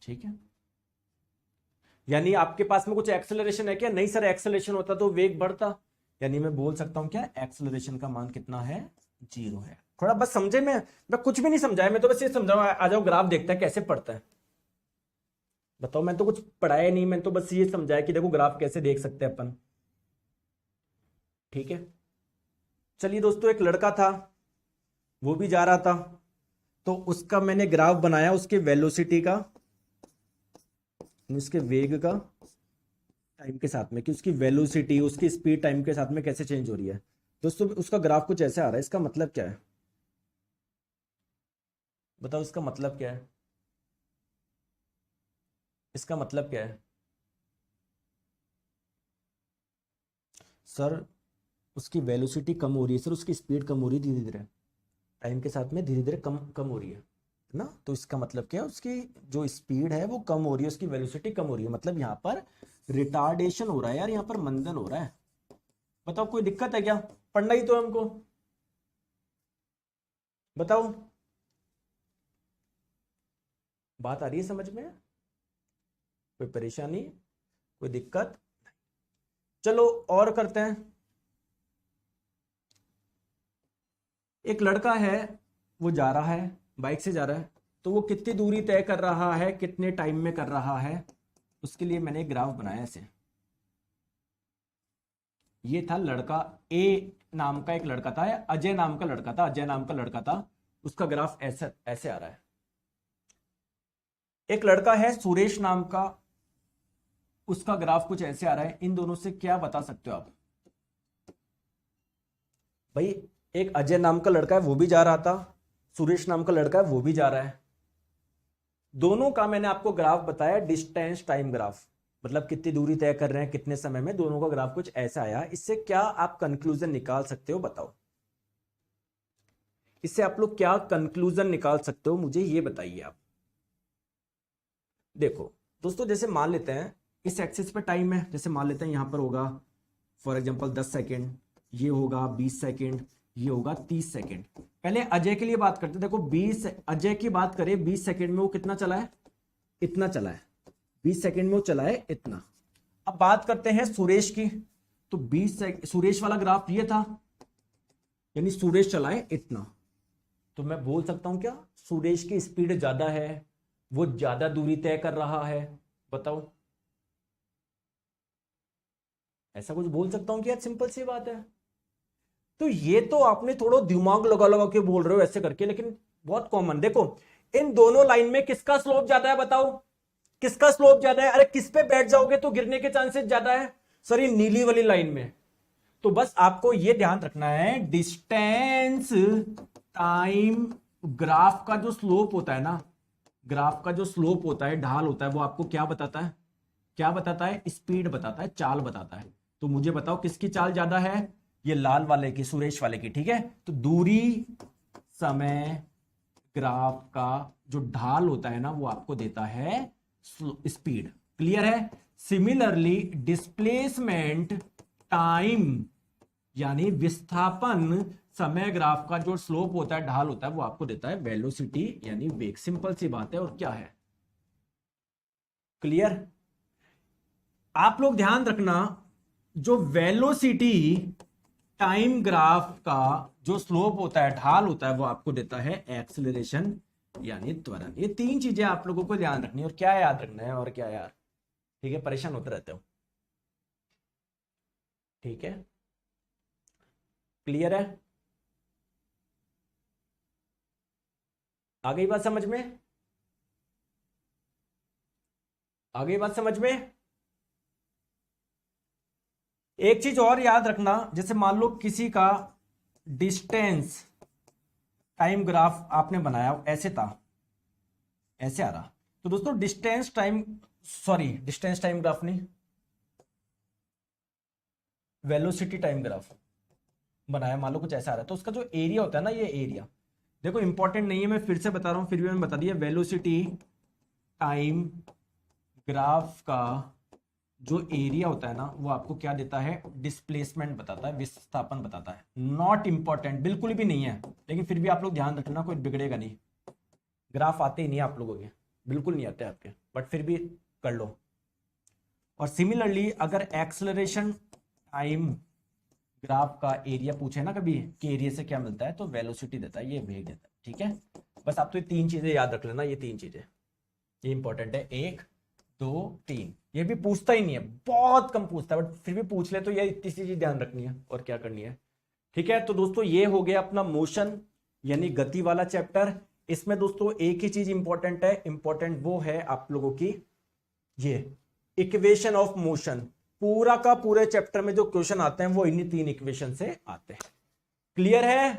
ठीक है, यानी आपके पास में कुछ एक्सेलरेशन है क्या, नहीं सर, एक्सेलरेशन होता तो वेग बढ़ता। यानी मैं बोल सकता हूं क्या, एक्सेलरेशन का मान कितना है, 0 है। थोड़ा बस समझे, मैं कुछ भी नहीं समझाया, मैं तो बस ये समझाऊं, आ जाओ ग्राफ देखते हैं कैसे पढ़ता है। बताओ, मैं तो कुछ पढ़ाया नहीं, मैं तो बस ये समझाया कि देखो ग्राफ कैसे देख सकते हैं अपन। ठीक है, चलिए दोस्तों, एक लड़का था, वो भी जा रहा था, तो उसका मैंने ग्राफ बनाया, उसके वेलोसिटी का, उसके वेग का, टाइम के साथ में, कि उसकी वेलोसिटी, उसकी स्पीड टाइम के साथ में कैसे चेंज हो रही है। दोस्तों उसका ग्राफ कुछ ऐसे आ रहा है। इसका मतलब क्या है, बताओ इसका मतलब क्या है, इसका मतलब क्या है। सर उसकी वेलोसिटी कम हो रही है, सर उसकी स्पीड कम हो रही है धीरे धीरे, टाइम के साथ में धीरे धीरे कम कम हो रही है ना। तो इसका मतलब क्या है, उसकी जो स्पीड है वो कम हो रही है, उसकी वेलोसिटी कम हो रही है। मतलब यहाँ पर रिटार्डेशन हो रहा है यार, यहाँ पर मंदन हो रहा है। बताओ कोई दिक्कत है क्या, पढ़ना ही तो है हमको, बताओ बात आ रही है समझ में, कोई परेशानी, कोई दिक्कत। चलो और करते हैं। एक लड़का है, वो जा रहा है, बाइक से जा रहा है, तो वो कितनी दूरी तय कर रहा है, कितने टाइम में कर रहा है, उसके लिए मैंने एक ग्राफ बनाया ऐसे। ये था लड़का ए नाम का एक लड़का था, अजय नाम का लड़का था, अजय नाम का लड़का था, उसका ग्राफ ऐसे ऐसे आ रहा है। एक लड़का है सुरेश नाम का, उसका ग्राफ कुछ ऐसे आ रहा है। इन दोनों से क्या बता सकते हो आप भाई, एक अजय नाम का लड़का है वो भी जा रहा था, सुरेश नाम का लड़का है वो भी जा रहा है, दोनों का मैंने आपको ग्राफ बताया, डिस्टेंस टाइम ग्राफ, मतलब कितनी दूरी तय कर रहे हैं कितने समय में, दोनों का ग्राफ कुछ ऐसा आया। इससे क्या आप कंक्लूजन निकाल सकते हो, बताओ, इससे आप लोग क्या कंक्लूजन निकाल सकते हो, मुझे ये बताइए आप। देखो दोस्तों, जैसे मान लेते हैं इस एक्सिस पे टाइम है, जैसे मान लेते हैं यहां पर होगा फॉर एग्जांपल 10 सेकंड, ये होगा 20 सेकंड, ये होगा 30 सेकंड। पहले अजय के लिए बात करते हैं। देखो 20, अजय की बात करें 20 सेकंड में वो कितना चला है, इतना चला है, 20 सेकंड में वो चला है इतना। अब बात करते हैं सुरेश की, तो 20 सुरेश वाला ग्राफ ये था, यानी सुरेश चला है इतना, तो मैं बोल सकता हूं क्या सुरेश की स्पीड ज्यादा है, वो ज्यादा दूरी तय कर रहा है। बताओ, ऐसा कुछ बोल सकता हूं कि यार सिंपल सी बात है। तो ये तो आपने थोड़ा दिमाग लगा लगा के बोल रहे हो ऐसे करके, लेकिन बहुत कॉमन। देखो इन दोनों लाइन में किसका स्लोप ज्यादा है, बताओ किसका स्लोप ज्यादा है। अरे किस पे बैठ जाओगे तो गिरने के चांसेस ज्यादा है, सर ये नीली वाली लाइन में। तो बस आपको ये ध्यान रखना है, डिस्टेंस टाइम ग्राफ का जो स्लोप होता है ना, ग्राफ का जो स्लोप होता है, ढाल होता है, वो आपको क्या बताता है, क्या बताता है, स्पीड बताता है, चाल बताता है। तो मुझे बताओ किसकी चाल ज्यादा है, ये लाल वाले की, सुरेश वाले की, ठीक है। तो दूरी समय ग्राफ का जो ढाल होता है ना, वो आपको देता है स्पीड। क्लियर है। सिमिलरली डिस्प्लेसमेंट टाइम यानी विस्थापन समय ग्राफ का जो स्लोप होता है, ढाल होता है, वो आपको देता है वेलोसिटी यानी वेग। सिंपल सी बात है, और क्या है। क्लियर। आप लोग ध्यान रखना, जो वेलोसिटी टाइम ग्राफ का जो स्लोप होता है, ढाल होता है, वो आपको देता है एक्सेलरेशन यानी त्वरण। ये तीन चीजें आप लोगों को ध्यान रखनी है। और क्या याद रखना है, और क्या यार, ठीक है, परेशान होते रहते हो, ठीक है। क्लियर है, आ गई बात समझ में, आ गई बात समझ में। एक चीज और याद रखना, जैसे मान लो किसी का डिस्टेंस टाइम ग्राफ आपने बनाया, ऐसे था, ऐसे आ रहा, तो दोस्तों distance time, sorry distance time graph नहीं, वेलोसिटी टाइम ग्राफ बनाया, मान लो कुछ ऐसा आ रहा है, तो उसका जो एरिया होता है ना, ये एरिया देखो इंपॉर्टेंट नहीं है, मैं फिर से बता रहा हूं, फिर भी मैंने बता दिया, वेलोसिटी टाइम ग्राफ का जो एरिया होता है ना, वो आपको क्या देता है, डिस्प्लेसमेंट बताता है, विस्थापन बताता है। नॉट इंपॉर्टेंट, बिल्कुल भी नहीं है, लेकिन फिर भी आप लोग ध्यान रखना, कोई बिगड़ेगा नहीं। ग्राफ आते ही नहीं आप लोगों के, बिल्कुल नहीं आते आपके, बट फिर भी कर लो। और सिमिलरली अगर एक्सेलरेशन टाइम ग्राफ का एरिया पूछे ना कभी कि एरिया से क्या मिलता है, तो वेलोसिटी देता है, ये वेग देता है, ठीक है। बस आप तो ये तीन चीजें याद रख लेना, ये तीन चीजें ये इंपॉर्टेंट है, 1 2 3। ये भी पूछता ही नहीं है, बहुत कम पूछता है, बट फिर भी पूछ ले तो ये इतनी सी चीज ध्यान रखनी है, और क्या करनी है, ठीक है। तो दोस्तों ये हो गया अपना मोशन यानी गति वाला चैप्टर। इसमें दोस्तों एक ही चीज इंपॉर्टेंट है, इंपॉर्टेंट वो है आप लोगों की ये इक्वेशन ऑफ मोशन। पूरा का पूरे चैप्टर में जो क्वेश्चन आते हैं वो इन्हीं तीन इक्वेशन से आते हैं। क्लियर है,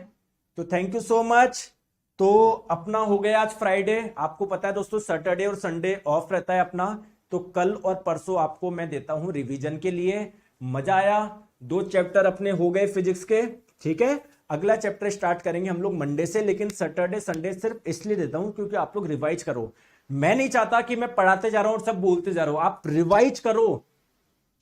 तो थैंक यू सो मच। तो अपना हो गया आज फ्राइडे, आपको पता है दोस्तों सैटरडे और संडे ऑफ रहता है अपना, तो कल और परसों आपको मैं देता हूं रिवीजन के लिए। मजा आया, 2 चैप्टर अपने हो गए फिजिक्स के, ठीक है। अगला चैप्टर स्टार्ट करेंगे हम लोग मंडे से, लेकिन सैटरडे संडे सिर्फ इसलिए देता हूं क्योंकि आप लोग रिवाइज करो। मैं नहीं चाहता कि मैं पढ़ाते जा रहा हूं और सब बोलते जा रहा हूं, आप रिवाइज करो,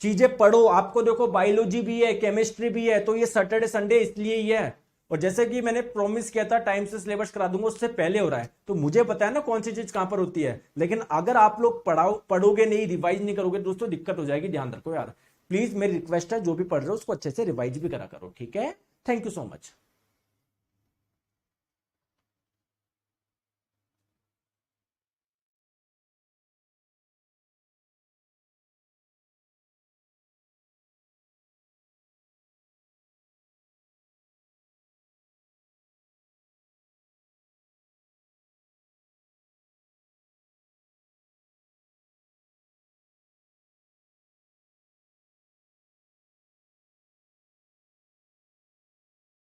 चीजें पढ़ो। आपको देखो बायोलॉजी भी है, केमिस्ट्री भी है, तो ये सैटरडे संडे इसलिए ही है। और जैसे कि मैंने प्रॉमिस किया था टाइम से सिलेबस करा दूंगा, उससे पहले हो रहा है, तो मुझे पता है ना कौन सी चीज कहां पर होती है। लेकिन अगर आप लोग पढ़ोगे नहीं, रिवाइज नहीं करोगे दोस्तों, दिक्कत हो जाएगी। ध्यान रखो यार, प्लीज मेरी रिक्वेस्ट है, जो भी पढ़ रहे हो उसको अच्छे से रिवाइज भी करा करो, ठीक है। Thank you so much.